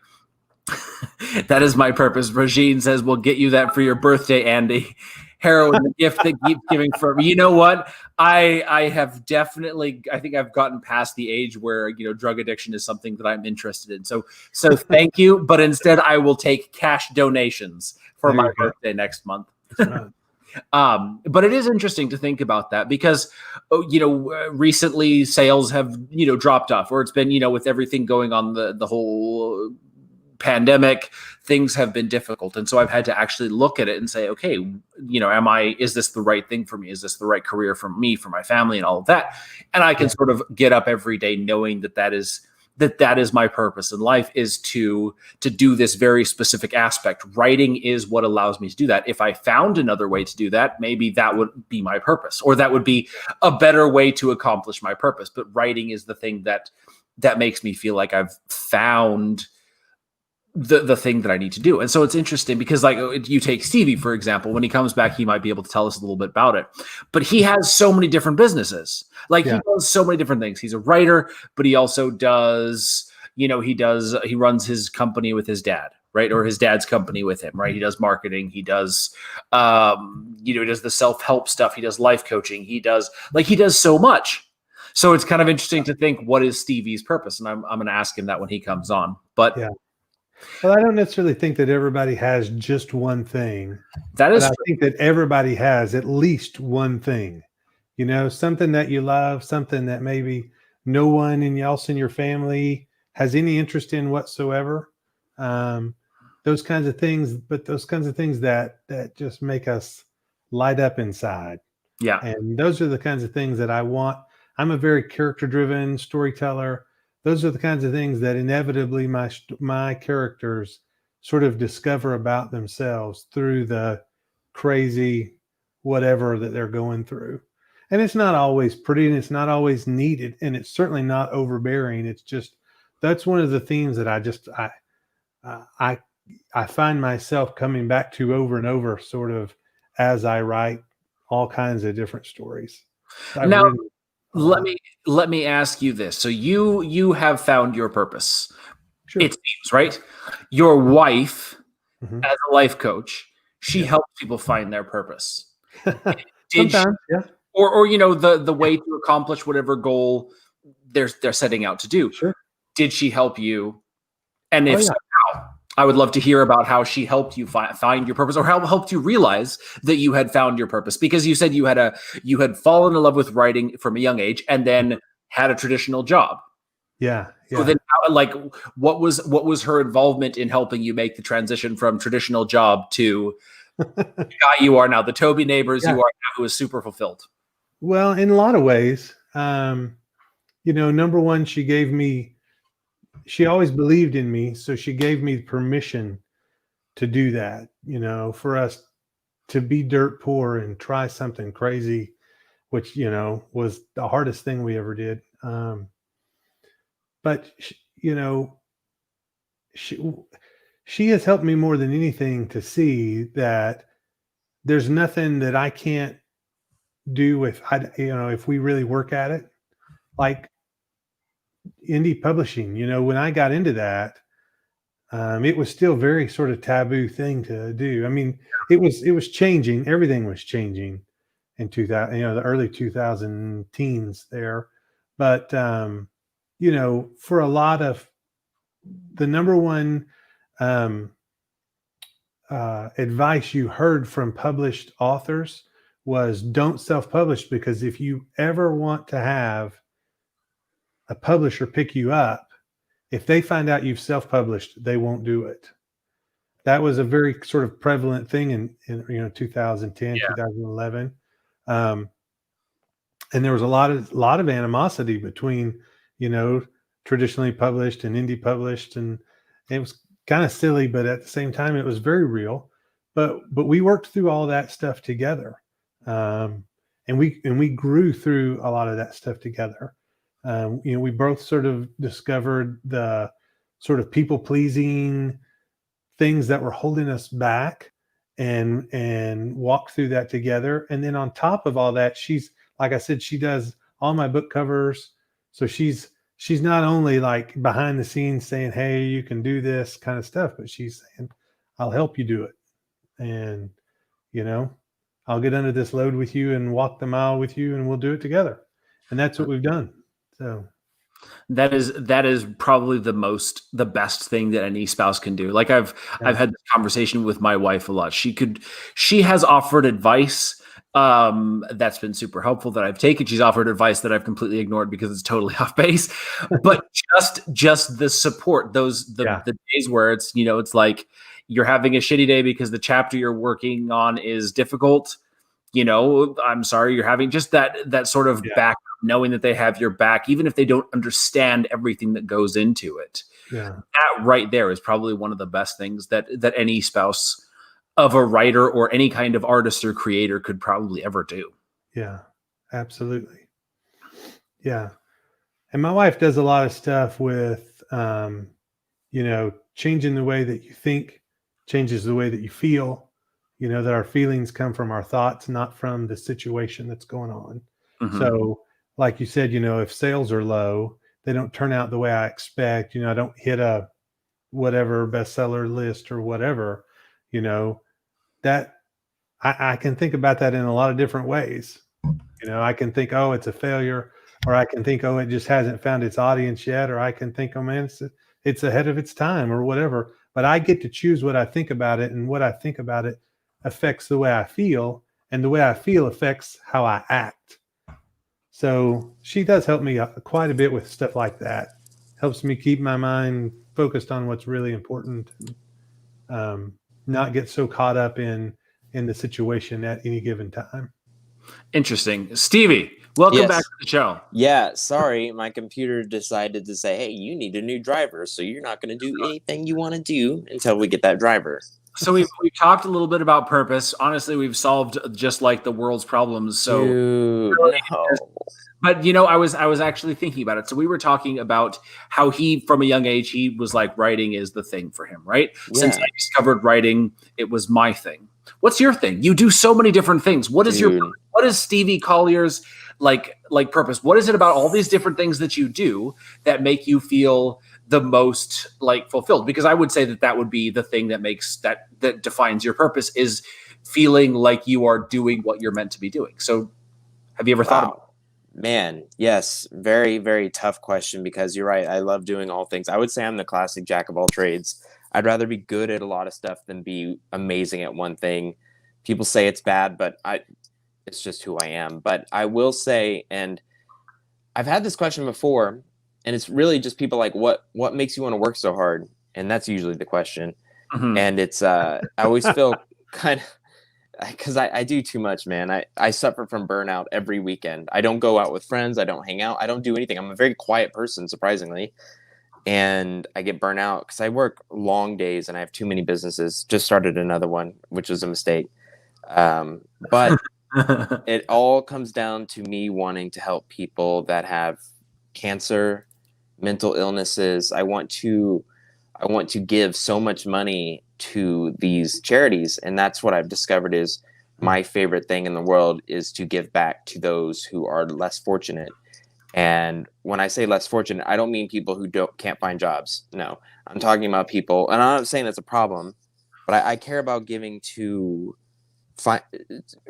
Speaker 2: that is my purpose. Regine says, we'll get you that for your birthday, Andy. Heroin, the gift that keeps giving forever. You know what? I have definitely, I think I've gotten past the age where, you know, drug addiction is something that I'm interested in. So thank you. But instead I will take cash donations for my birthday next month. But it is interesting to think about that because, you know, recently sales have, you know, dropped off, or it's been, you know, with everything going on, the whole pandemic, things have been difficult. And so I've had to actually look at it and say, okay, you know, is this the right thing for me? Is this the right career for me, for my family and all of that? And I can sort of get up every day knowing that is my purpose in life, is to do this very specific aspect. Writing is what allows me to do that. If I found another way to do that, maybe that would be my purpose, or that would be a better way to accomplish my purpose. But writing is the thing that makes me feel like I've found the thing that I need to do. And so it's interesting because, like, you take Stevie, for example, when he comes back, he might be able to tell us a little bit about it, but he has so many different businesses. Like he does so many different things. He's a writer, but he also does, he runs his company with his dad, right? Or his dad's company with him, right? He does marketing. He does, he does the self-help stuff. He does life coaching. He does so much. So it's kind of interesting to think, what is Stevie's purpose? And I'm going to ask him that when he comes on, but
Speaker 3: well, I don't necessarily think that everybody has just one thing.
Speaker 2: That is
Speaker 3: I think that everybody has at least one thing, something that you love, something that maybe no one else in your family has any interest in whatsoever. Those kinds of things, but those kinds of things that just make us light up inside.
Speaker 2: Yeah.
Speaker 3: And those are the kinds of things that I want. I'm a very character-driven storyteller. Those are the kinds of things that inevitably my characters sort of discover about themselves through the crazy whatever that they're going through. And it's not always pretty, and it's not always needed, and it's certainly not overbearing. It's just, that's one of the themes that I find myself coming back to over and over, sort of as I write all kinds of different stories.
Speaker 2: Now, let me ask you this. So you have found your purpose.
Speaker 3: Sure.
Speaker 2: It seems, right? Your wife, as a life coach, she helps people find their purpose.
Speaker 3: Sometimes, yeah.
Speaker 2: Or the way to accomplish whatever goal they're setting out to do.
Speaker 3: Sure.
Speaker 2: Did she help you? And if so, how? I would love to hear about how she helped you find your purpose, or how helped you realize that you had found your purpose. Because you said you had fallen in love with writing from a young age, and then had a traditional job.
Speaker 3: Yeah.
Speaker 2: So then, what was her involvement in helping you make the transition from traditional job to the guy you are now, the Toby Neighbors you are now, who is super fulfilled?
Speaker 3: Well, in a lot of ways, number one, she always believed in me, so she gave me permission to do that, for us to be dirt poor and try something crazy, which, was the hardest thing we ever did. But, she has helped me more than anything to see that there's nothing that I can't do if we really work at it. Like indie publishing, when I got into that, it was still very sort of taboo thing to do. I mean, it was changing. Everything was changing in 2000, the early 2000 teens there. But, for a lot of the number one advice you heard from published authors was, don't self-publish, because if you ever want to have a publisher pick you up, if they find out you've self-published, they won't do it. That was a very sort of prevalent thing in 2010, 2011. And there was a lot of animosity between, traditionally published and indie published. And it was kind of silly, but at the same time, it was very real. But we worked through all that stuff together. And we grew through a lot of that stuff together. We both sort of discovered the sort of people-pleasing things that were holding us back, and walked through that together. And then on top of all that, she's, like I said, she does all my book covers. So she's not only like behind the scenes saying, hey, you can do this kind of stuff, but she's saying, I'll help you do it. And, I'll get under this load with you and walk the mile with you, and we'll do it together. And that's what we've done. So
Speaker 2: that is probably the best thing that any spouse can do. Like I've had this conversation with my wife a lot. She has offered advice that's been super helpful that I've taken. She's offered advice that I've completely ignored because it's totally off base. But just the support, the days where it's, it's like you're having a shitty day because the chapter you're working on is difficult. I'm sorry, you're having just that sort of back, knowing that they have your back, even if they don't understand everything that goes into it.
Speaker 3: Yeah.
Speaker 2: That right there is probably one of the best things that any spouse of a writer or any kind of artist or creator could probably ever do.
Speaker 3: Yeah, absolutely. Yeah. And my wife does a lot of stuff with, changing the way that you think changes the way that you feel. That our feelings come from our thoughts, not from the situation that's going on.
Speaker 2: Mm-hmm.
Speaker 3: So, like you said, if sales are low, they don't turn out the way I expect. I don't hit a whatever bestseller list or whatever. That I can think about that in a lot of different ways. I can think, oh, it's a failure, or I can think, oh, it just hasn't found its audience yet, or I can think, oh man, it's ahead of its time, or whatever. But I get to choose what I think about it, and what I think about it affects the way I feel, and the way I feel affects how I act. So she does help me quite a bit with stuff like that. Helps me keep my mind focused on what's really important, not get so caught up in the situation at any given time.
Speaker 2: Interesting. Stevie, welcome back to the show.
Speaker 1: Yeah, sorry. My computer decided to say, hey, you need a new driver, so you're not going to do anything you want to do until we get that driver.
Speaker 2: So we've talked a little bit about purpose. Honestly, we've solved just like the world's problems. So,
Speaker 1: Dude, no.
Speaker 2: But I was actually thinking about it. So we were talking about how he, from a young age, he was like, writing is the thing for him, right? Yeah. Since I discovered writing, it was my thing. What's your thing? You do so many different things. What is what is Stevie Collier's like purpose? What is it about all these different things that you do that make you feel the most like fulfilled? Because I would say that would be the thing that makes that defines your purpose, is feeling like you are doing what you're meant to be doing. So have you ever thought about it?
Speaker 1: Man, yes. Very, very tough question, because you're right. I love doing all things. I would say I'm the classic jack of all trades. I'd rather be good at a lot of stuff than be amazing at one thing. People say it's bad, but it's just who I am. But I will say, and I've had this question before, and it's really just people like, what makes you want to work so hard? And that's usually the question. Mm-hmm. And it's, I always feel kind of, because I do too much, man. I suffer from burnout every weekend. I don't go out with friends. I don't hang out. I don't do anything. I'm a very quiet person, surprisingly. And I get burnt out because I work long days and I have too many businesses. Just started another one, which was a mistake. But it all comes down to me wanting to help people that have cancer, mental illnesses. I want to give so much money to these charities. And that's what I've discovered is my favorite thing in the world is to give back to those who are less fortunate. And when I say less fortunate, I don't mean people who can't find jobs. No, I'm talking about people, and I'm not saying that's a problem, but I care about giving to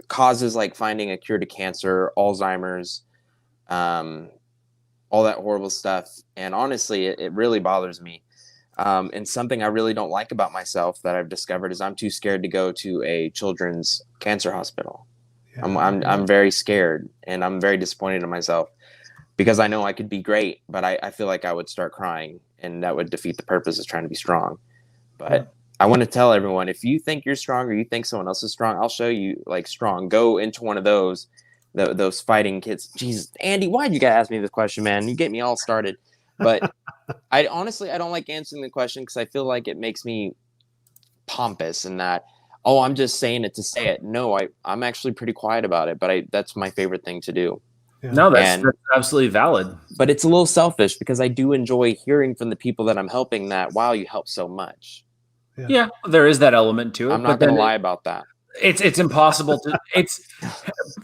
Speaker 1: causes like finding a cure to cancer, Alzheimer's, all that horrible stuff. And honestly, it really bothers me. And something I really don't like about myself that I've discovered is I'm too scared to go to a children's cancer hospital. Yeah, I'm very scared, and I'm very disappointed in myself. Because I know I could be great, but I feel like I would start crying, and that would defeat the purpose of trying to be strong. But I want to tell everyone, if you think you're strong or you think someone else is strong, I'll show you like strong. Go into one of those fighting kids. Jesus, Andy, why'd you guys ask me this question, man? You get me all started. But I don't like answering the question because I feel like it makes me pompous and that, oh, I'm just saying it to say it. No, I'm actually pretty quiet about it, but that's my favorite thing to do.
Speaker 2: Yeah. No, that's absolutely valid.
Speaker 1: But it's a little selfish because I do enjoy hearing from the people that I'm helping that, wow, you help so much.
Speaker 2: Yeah, there is that element to it.
Speaker 1: I'm not going to lie about that.
Speaker 2: It's impossible to. It's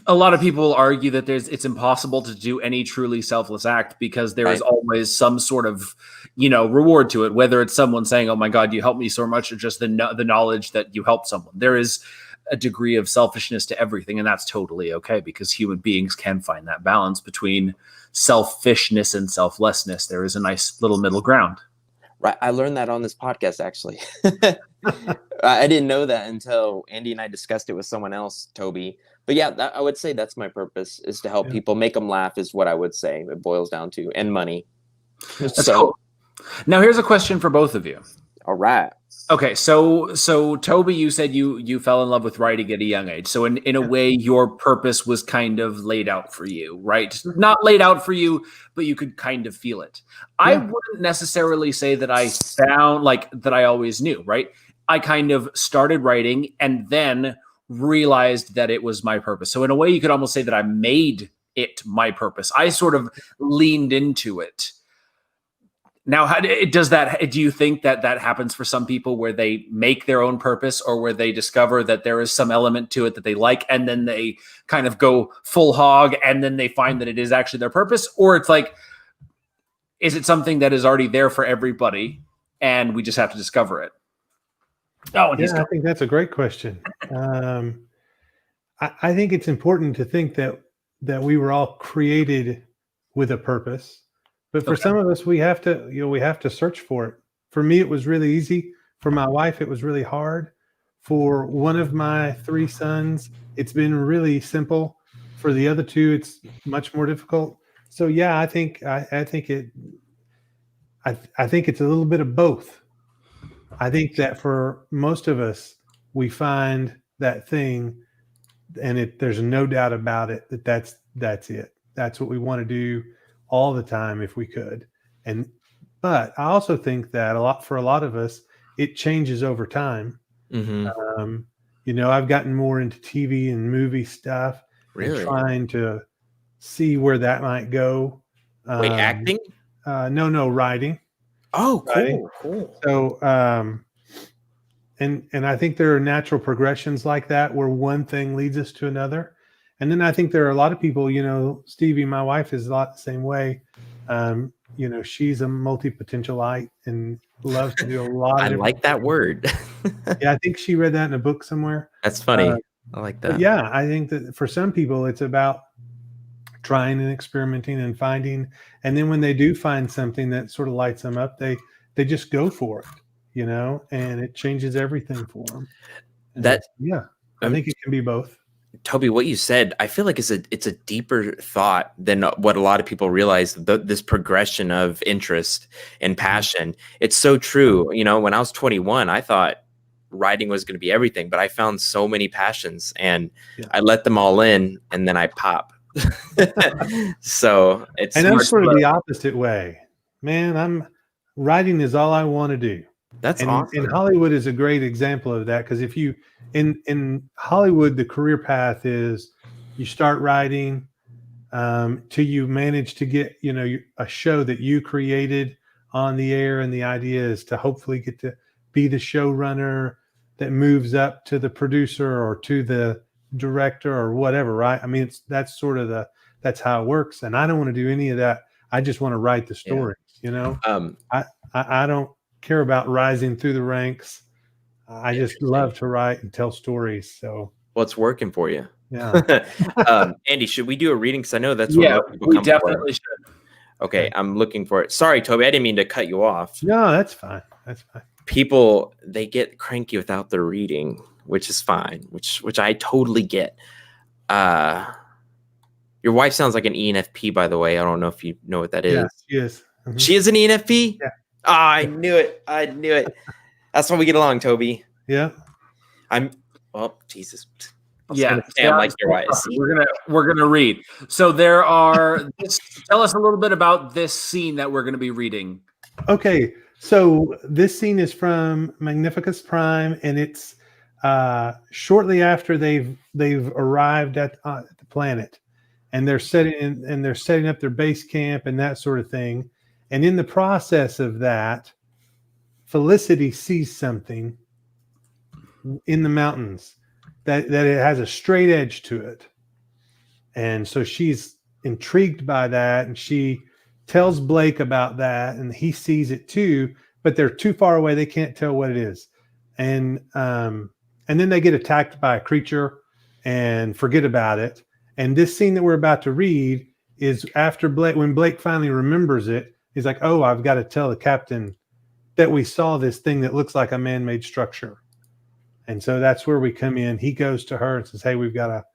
Speaker 2: a lot of people argue that it's impossible to do any truly selfless act because there is always some sort of reward to it. Whether it's someone saying, "Oh my God, you helped me so much," or just the knowledge that you helped someone. There is a degree of selfishness to everything, and that's totally okay because human beings can find that balance between selfishness and selflessness. There is a nice little middle ground.
Speaker 1: Right. I learned that on this podcast, actually. I didn't know that until Andy and I discussed it with someone else, Toby. But yeah, I would say that's my purpose, is to help people, make them laugh is what I would say it boils down to, and money.
Speaker 2: That's cool. Now, here's a question for both of you.
Speaker 1: All right.
Speaker 2: Okay, so Toby, you said you fell in love with writing at a young age. So in a way, your purpose was kind of laid out for you, right? Not laid out for you, but you could kind of feel it. Yeah. I wouldn't necessarily say that I found that I always knew, right? I kind of started writing and then realized that it was my purpose. So in a way, you could almost say that I made it my purpose. I sort of leaned into it. Now, how does that? Do you think that happens for some people where they make their own purpose, or where they discover that there is some element to it that they like, and then they kind of go full hog, and then they find that it is actually their purpose? Or it's like, is it something that is already there for everybody, and we just have to discover it?
Speaker 3: Oh, I think that's a great question. I think it's important to think that we were all created with a purpose. But for some of us, we have to search for it. For me, it was really easy. For my wife, it was really hard. For one of my 3 sons, it's been really simple. For the other 2, it's much more difficult. So yeah, I think it's a little bit of both. I think that for most of us, we find that thing, and there's no doubt about it that's it. That's what we want to do all the time if we could. But I also think that for a lot of us, it changes over time.
Speaker 1: Mm-hmm.
Speaker 3: I've gotten more into TV and movie stuff,
Speaker 1: Really?
Speaker 3: and trying to see where that might go.
Speaker 1: Wait, acting?
Speaker 3: No, writing.
Speaker 1: Oh, cool,
Speaker 3: Writing.
Speaker 1: Cool.
Speaker 3: So, and I think there are natural progressions like that where one thing leads us to another. And then I think there are a lot of people, Stevie, my wife, is a lot the same way. She's a multi-potentialite and loves to do a lot of
Speaker 1: I like that word.
Speaker 3: Yeah, I think she read that in a book somewhere.
Speaker 1: That's funny. I like that.
Speaker 3: But yeah, I think that for some people, it's about trying and experimenting and finding. And then when they do find something that sort of lights them up, they just go for it, and it changes everything for them. I think it can be both.
Speaker 1: Toby, what you said, I feel like it's a deeper thought than what a lot of people realize. This progression of interest and passion. It's so true. When I was 21, I thought writing was going to be everything, but I found so many passions, and I let them all in, and then I pop. So it's.
Speaker 3: And I'm sort of the opposite way, man. Writing is all I want to do.
Speaker 1: That's awesome.
Speaker 3: And Hollywood is a great example of that, because if you in Hollywood, the career path is you start writing till you manage to get a show that you created on the air, and the idea is to hopefully get to be the showrunner that moves up to the producer or to the director or whatever, right? I mean, that's how it works, and I don't want to do any of that. I just want to write the stories. I don't care about rising through the ranks. I just love to write and tell stories. So
Speaker 1: what's working for you?
Speaker 3: Yeah.
Speaker 1: Andy, should we do a reading? Because I know that's what people
Speaker 2: we
Speaker 1: come
Speaker 2: definitely
Speaker 1: for. Should. Okay, I'm looking for it. Sorry, Toby, I didn't mean to cut you off.
Speaker 3: No, that's fine. That's fine.
Speaker 1: People, they get cranky without the reading, which is fine, which I totally get. Your wife sounds like an ENFP, by the way. I don't know if you know what that is.
Speaker 3: Yeah, she is. Mm-hmm.
Speaker 1: She is an ENFP?
Speaker 3: Yeah.
Speaker 1: Oh, I knew it. That's why we get along, Toby.
Speaker 3: Yeah.
Speaker 1: Jesus.
Speaker 2: Yeah,
Speaker 1: like your wife.
Speaker 2: We're gonna read. So there are. Tell us a little bit about this scene that we're gonna be reading.
Speaker 3: Okay, so this scene is from Magnificus Prime, and it's shortly after they've arrived at the planet, and they're setting up their base camp and that sort of thing. And in the process of that, Felicity sees something in the mountains that it has a straight edge to it. And so she's intrigued by that, and she tells Blake about that, and he sees it too, but they're too far away. They can't tell what it is. And then they get attacked by a creature and forget about it. And this scene that we're about to read is after when Blake finally remembers it. He's like, oh, I've got to tell the captain that we saw this thing that looks like a man-made structure. And so that's where we come in. He goes to her and says, hey, we've got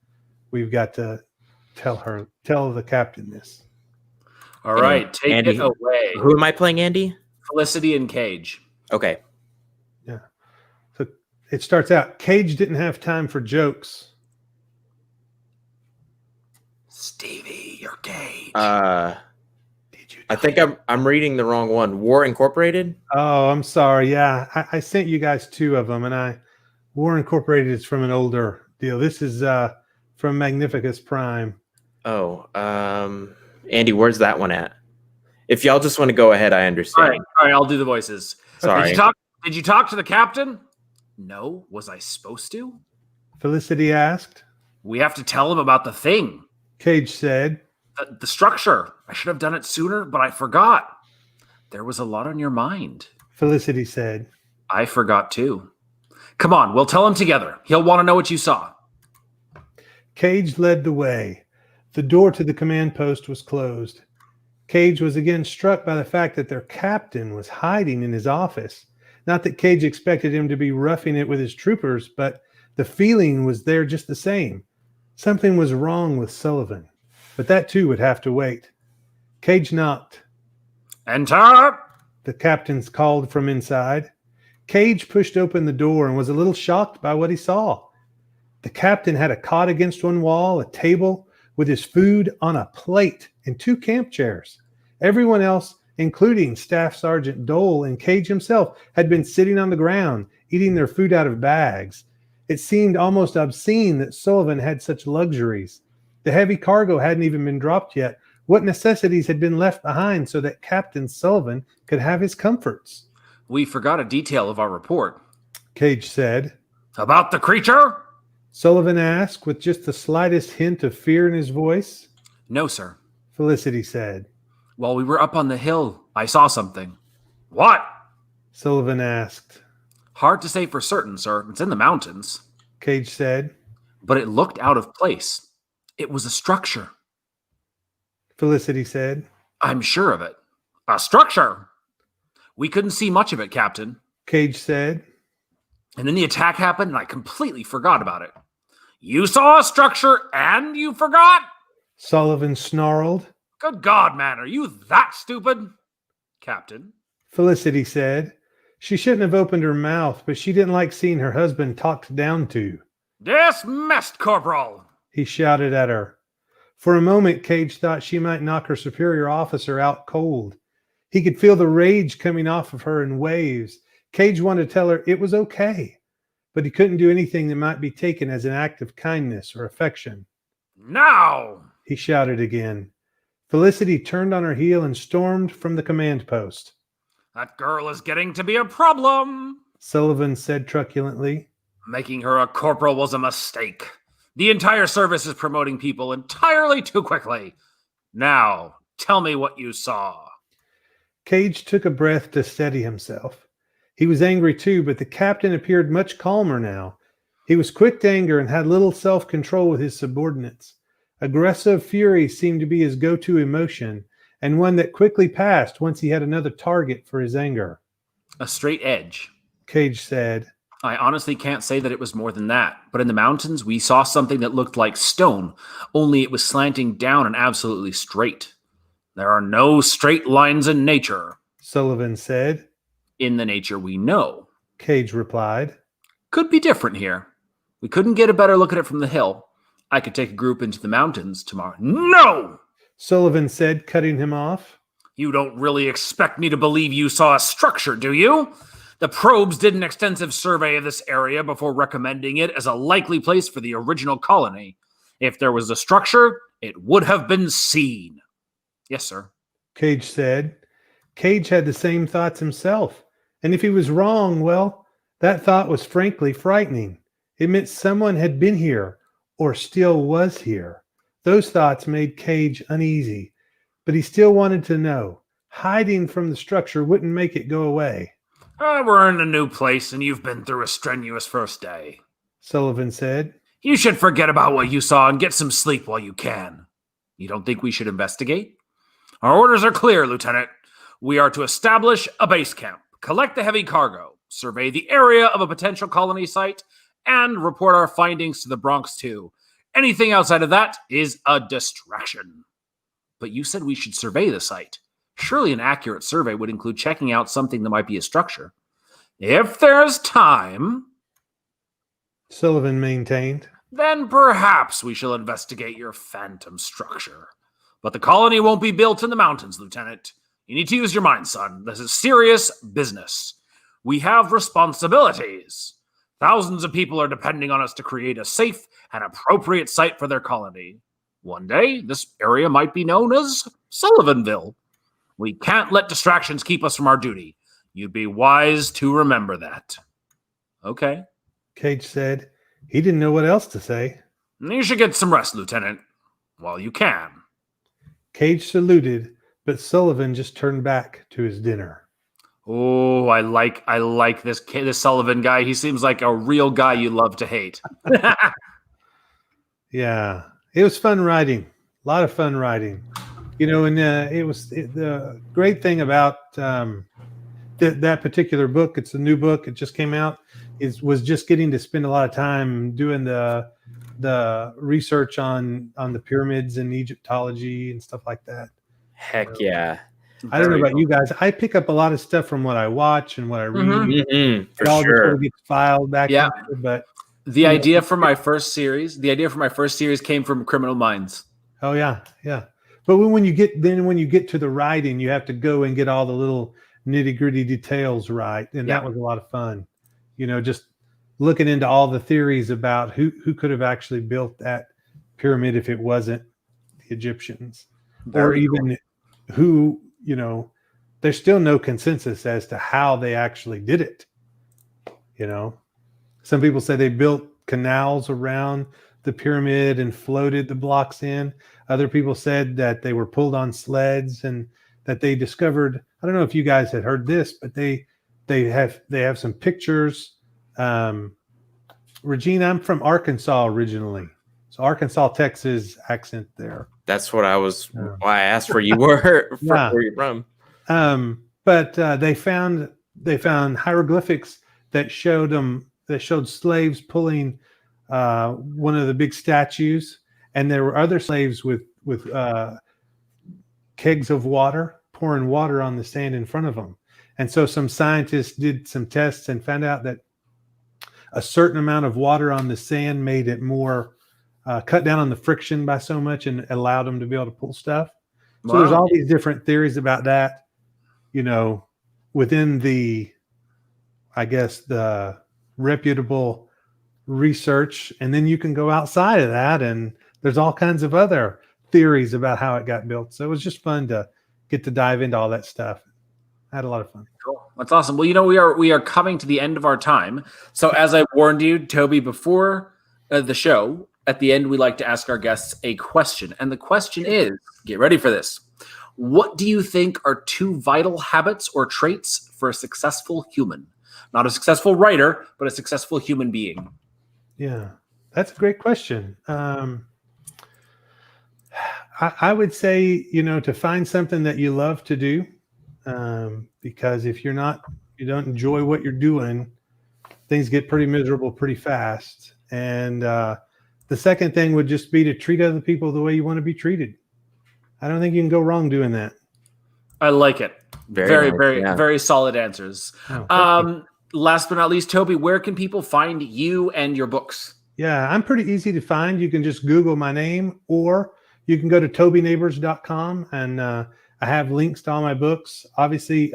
Speaker 3: to tell the captain this.
Speaker 2: All right, take
Speaker 1: Andy,
Speaker 2: it away.
Speaker 1: Who am I playing, Andy?
Speaker 2: Felicity and Cage.
Speaker 1: Okay.
Speaker 3: Yeah. So it starts out, Cage didn't have time for jokes.
Speaker 2: Stevie, you're Cage.
Speaker 1: I think I'm reading the wrong one. War Incorporated?
Speaker 3: Oh, I'm sorry. Yeah, I sent you guys 2 of them, and War Incorporated is from an older deal. This is from Magnificus Prime.
Speaker 1: Oh, Andy, where's that one at? If y'all just want to go ahead, I
Speaker 2: All
Speaker 1: understand.
Speaker 2: right, I'll do the voices.
Speaker 1: Sorry.
Speaker 2: Did you talk to the captain? No. Was I supposed to?
Speaker 3: Felicity asked.
Speaker 2: We have to tell him about the thing.
Speaker 3: Cage said.
Speaker 2: The structure. I should have done it sooner, but I forgot. There was a lot on your mind.
Speaker 3: Felicity said.
Speaker 2: I forgot too. Come on, we'll tell him together. He'll want to know what you saw.
Speaker 3: Cage led the way. The door to the command post was closed. Cage was again struck by the fact that their captain was hiding in his office. Not that Cage expected him to be roughing it with his troopers, but the feeling was there just the same. Something was wrong with Sullivan, but that too would have to wait. Cage knocked.
Speaker 2: Enter!
Speaker 3: The captain's called from inside. Cage pushed open the door and was a little shocked by what he saw. The captain had a cot against one wall, a table with his food on a plate, and 2 camp chairs. Everyone else, including Staff Sergeant Dole and Cage himself, had been sitting on the ground, eating their food out of bags. It seemed almost obscene that Sullivan had such luxuries. The heavy cargo hadn't even been dropped yet. What necessities had been left behind so that Captain Sullivan could have his comforts?
Speaker 2: We forgot a detail of our report.
Speaker 3: Cage said.
Speaker 2: About the creature?
Speaker 3: Sullivan asked with just the slightest hint of fear in his voice.
Speaker 2: No, sir.
Speaker 3: Felicity said.
Speaker 2: While we were up on the hill, I saw something. What?
Speaker 3: Sullivan asked.
Speaker 2: Hard to say for certain, sir. It's in the mountains.
Speaker 3: Cage said.
Speaker 2: But it looked out of place. It was a structure.
Speaker 3: Felicity said.
Speaker 2: I'm sure of it. A structure? We couldn't see much of it, Captain.
Speaker 3: Cage said.
Speaker 2: And then the attack happened, and I completely forgot about it. You saw a structure, and you forgot?
Speaker 3: Sullivan snarled.
Speaker 2: Good God, man, are you that stupid? Captain.
Speaker 3: Felicity said. She shouldn't have opened her mouth, but she didn't like seeing her husband talked down to.
Speaker 2: Dismissed, Corporal!
Speaker 3: He shouted at her. For a moment, Cage thought she might knock her superior officer out cold. He could feel the rage coming off of her in waves. Cage wanted to tell her it was okay, but he couldn't do anything that might be taken as an act of kindness or affection.
Speaker 2: Now!
Speaker 3: He shouted again. Felicity turned on her heel and stormed from the command post.
Speaker 2: That girl is getting to be a problem,
Speaker 3: Sullivan said truculently.
Speaker 2: Making her a corporal was a mistake. The entire service is promoting people entirely too quickly. Now, tell me what you saw.
Speaker 3: Cage took a breath to steady himself. He was angry too, but the captain appeared much calmer now. He was quick to anger and had little self-control with his subordinates. Aggressive fury seemed to be his go-to emotion, and one that quickly passed once he had another target for his anger.
Speaker 2: A straight edge.
Speaker 3: Cage said.
Speaker 2: I honestly can't say that it was more than that, but in the mountains we saw something that looked like stone, only it was slanting down and absolutely straight. There are no straight lines in nature,
Speaker 3: Sullivan said.
Speaker 2: In the nature we know,
Speaker 3: Cage replied.
Speaker 2: Could be different here. We couldn't get a better look at it from the hill. I could take a group into the mountains tomorrow. No!
Speaker 3: Sullivan said, cutting him off.
Speaker 2: You don't really expect me to believe you saw a structure, do you? The probes did an extensive survey of this area before recommending it as a likely place for the original colony. If there was a structure, it would have been seen. Yes, sir.
Speaker 3: Cage said. Cage had the same thoughts himself. And if he was wrong, well, that thought was frankly frightening. It meant someone had been here or still was here. Those thoughts made Cage uneasy, but he still wanted to know. Hiding from the structure wouldn't make it go away.
Speaker 2: We're in a new place, and you've been through a strenuous first day,
Speaker 3: Sullivan said.
Speaker 2: You should forget about what you saw and get some sleep while you can. You don't think we should investigate? Our orders are clear, Lieutenant. We are to establish a base camp, collect the heavy cargo, survey the area of a potential colony site, and report our findings to the Bronx 2. Anything outside of that is a distraction. But you said we should survey the site. Surely an accurate survey would include checking out something that might be a structure. If there's time,
Speaker 3: Sullivan maintained,
Speaker 2: then perhaps we shall investigate your phantom structure. But the colony won't be built in the mountains, Lieutenant. You need to use your mind, son. This is serious business. We have responsibilities. Thousands of people are depending on us to create a safe and appropriate site for their colony. One day, this area might be known as Sullivanville. We can't let distractions keep us from our duty. You'd be wise to remember that. Okay.
Speaker 3: Cage said he didn't know what else to say.
Speaker 2: You should get some rest, Lieutenant, while you can.
Speaker 3: Cage saluted, but Sullivan just turned back to his dinner.
Speaker 2: Oh, I like this Sullivan guy. He seems like a real guy you love to hate.
Speaker 3: Yeah, it was fun writing. A lot of fun writing. And the great thing about that particular book. It's a new book. It just came out. Was just getting to spend a lot of time doing the research on the pyramids and Egyptology and stuff like that.
Speaker 1: Heck yeah.
Speaker 3: I don't know about you guys. I pick up a lot of stuff from what I watch and what I read.
Speaker 1: Mm-hmm. For
Speaker 3: it all
Speaker 1: sure.
Speaker 3: gets filed back.
Speaker 2: Yeah.
Speaker 3: But
Speaker 2: the idea for my first series came from Criminal Minds.
Speaker 3: Oh yeah. But when you get to the writing, you have to go and get all the little nitty-gritty details right, and that was a lot of fun. Just looking into all the theories about who could have actually built that pyramid if it wasn't the Egyptians, or even who. There's still no consensus as to how they actually did it. Some people say they built canals around the pyramid and floated the blocks in. Other people said that they were pulled on sleds and that they discovered. I don't know if you guys had heard this, but they have some pictures. Regina, I'm from Arkansas originally, so Arkansas, Texas accent there.
Speaker 1: That's what why I asked where you were, where you're from.
Speaker 3: But they found hieroglyphics that showed slaves pulling one of the big statues, and there were other slaves with kegs of water, pouring water on the sand in front of them. And so some scientists did some tests and found out that a certain amount of water on the sand made it more cut down on the friction by so much and allowed them to be able to pull stuff. So there's all these different theories about that, within the reputable research. And then you can go outside of that and there's all kinds of other theories about how it got built. So it was just fun to get to dive into all that stuff. I had a lot of fun.
Speaker 2: Cool. That's awesome. Well, we are coming to the end of our time. So as I warned you, Toby, before the show, at the end, we like to ask our guests a question. And the question is, get ready for this. What do you think are 2 vital habits or traits for a successful human? Not a successful writer, but a successful human being.
Speaker 3: Yeah, that's a great question. I would say, to find something that you love to do, because if you don't enjoy what you're doing, things get pretty miserable pretty fast. And the second thing would just be to treat other people the way you want to be treated. I don't think you can go wrong doing that.
Speaker 2: I like it. Very,
Speaker 1: nice.
Speaker 2: very solid answers. Last but not least, Toby, where can people find you and your books?
Speaker 3: Yeah, I'm pretty easy to find. You can just Google my name, or you can go to tobyneighbors.com, and I have links to all my books. Obviously,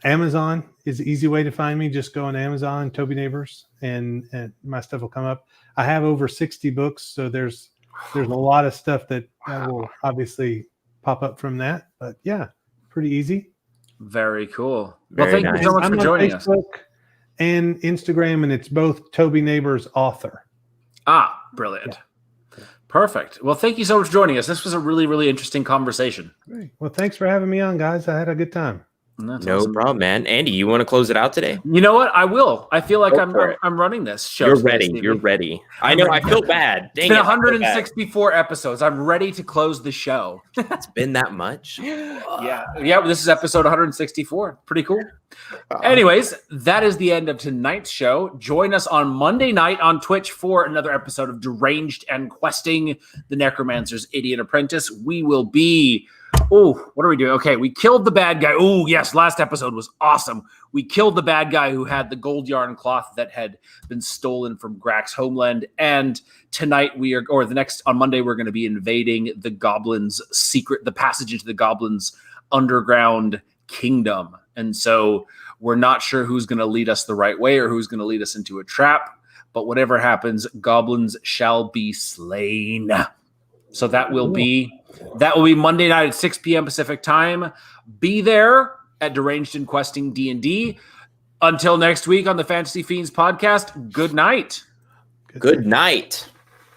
Speaker 3: Amazon is the easy way to find me. Just go on Amazon, Toby Neighbors, and my stuff will come up. I have over 60 books, so there's a lot of stuff that will obviously pop up from that. But yeah, pretty easy.
Speaker 2: Very cool.
Speaker 1: Very
Speaker 2: thank you so much for joining us.
Speaker 3: And Instagram, and it's both Toby Neighbors author.
Speaker 2: Brilliant. Yeah. Perfect. Well, thank you so much for joining us. This was a really, really interesting conversation.
Speaker 3: Great. Well, thanks for having me on, guys. I had a good time.
Speaker 1: That's awesome. Problem, man. Andy, you want to close it out today?
Speaker 2: You know what? I will. I feel like I'm running this show.
Speaker 1: You're ready. You're ready. I know. I feel bad. Dang,
Speaker 2: it's been 164 episodes. I'm ready to close the show.
Speaker 1: It's been that much.
Speaker 2: Yeah. This is episode 164. Pretty cool. Anyways, that is the end of tonight's show. Join us on Monday night on Twitch for another episode of Deranged and Questing, the Necromancer's Idiot Apprentice. We will be... what are we doing? Okay, we killed the bad guy. Oh, yes, last episode was awesome. We killed the bad guy who had the gold yarn cloth that had been stolen from Grax's homeland. And tonight on Monday, we're going to be invading the goblins' the passage into the goblins' underground kingdom. And so we're not sure who's going to lead us the right way or who's going to lead us into a trap. But whatever happens, goblins shall be slain. So that will be That will be Monday night at 6 p.m. Pacific time. Be there at Deranged and Questing D&D. Until next week on the Fantasy Fiends podcast, good night.
Speaker 1: Good night.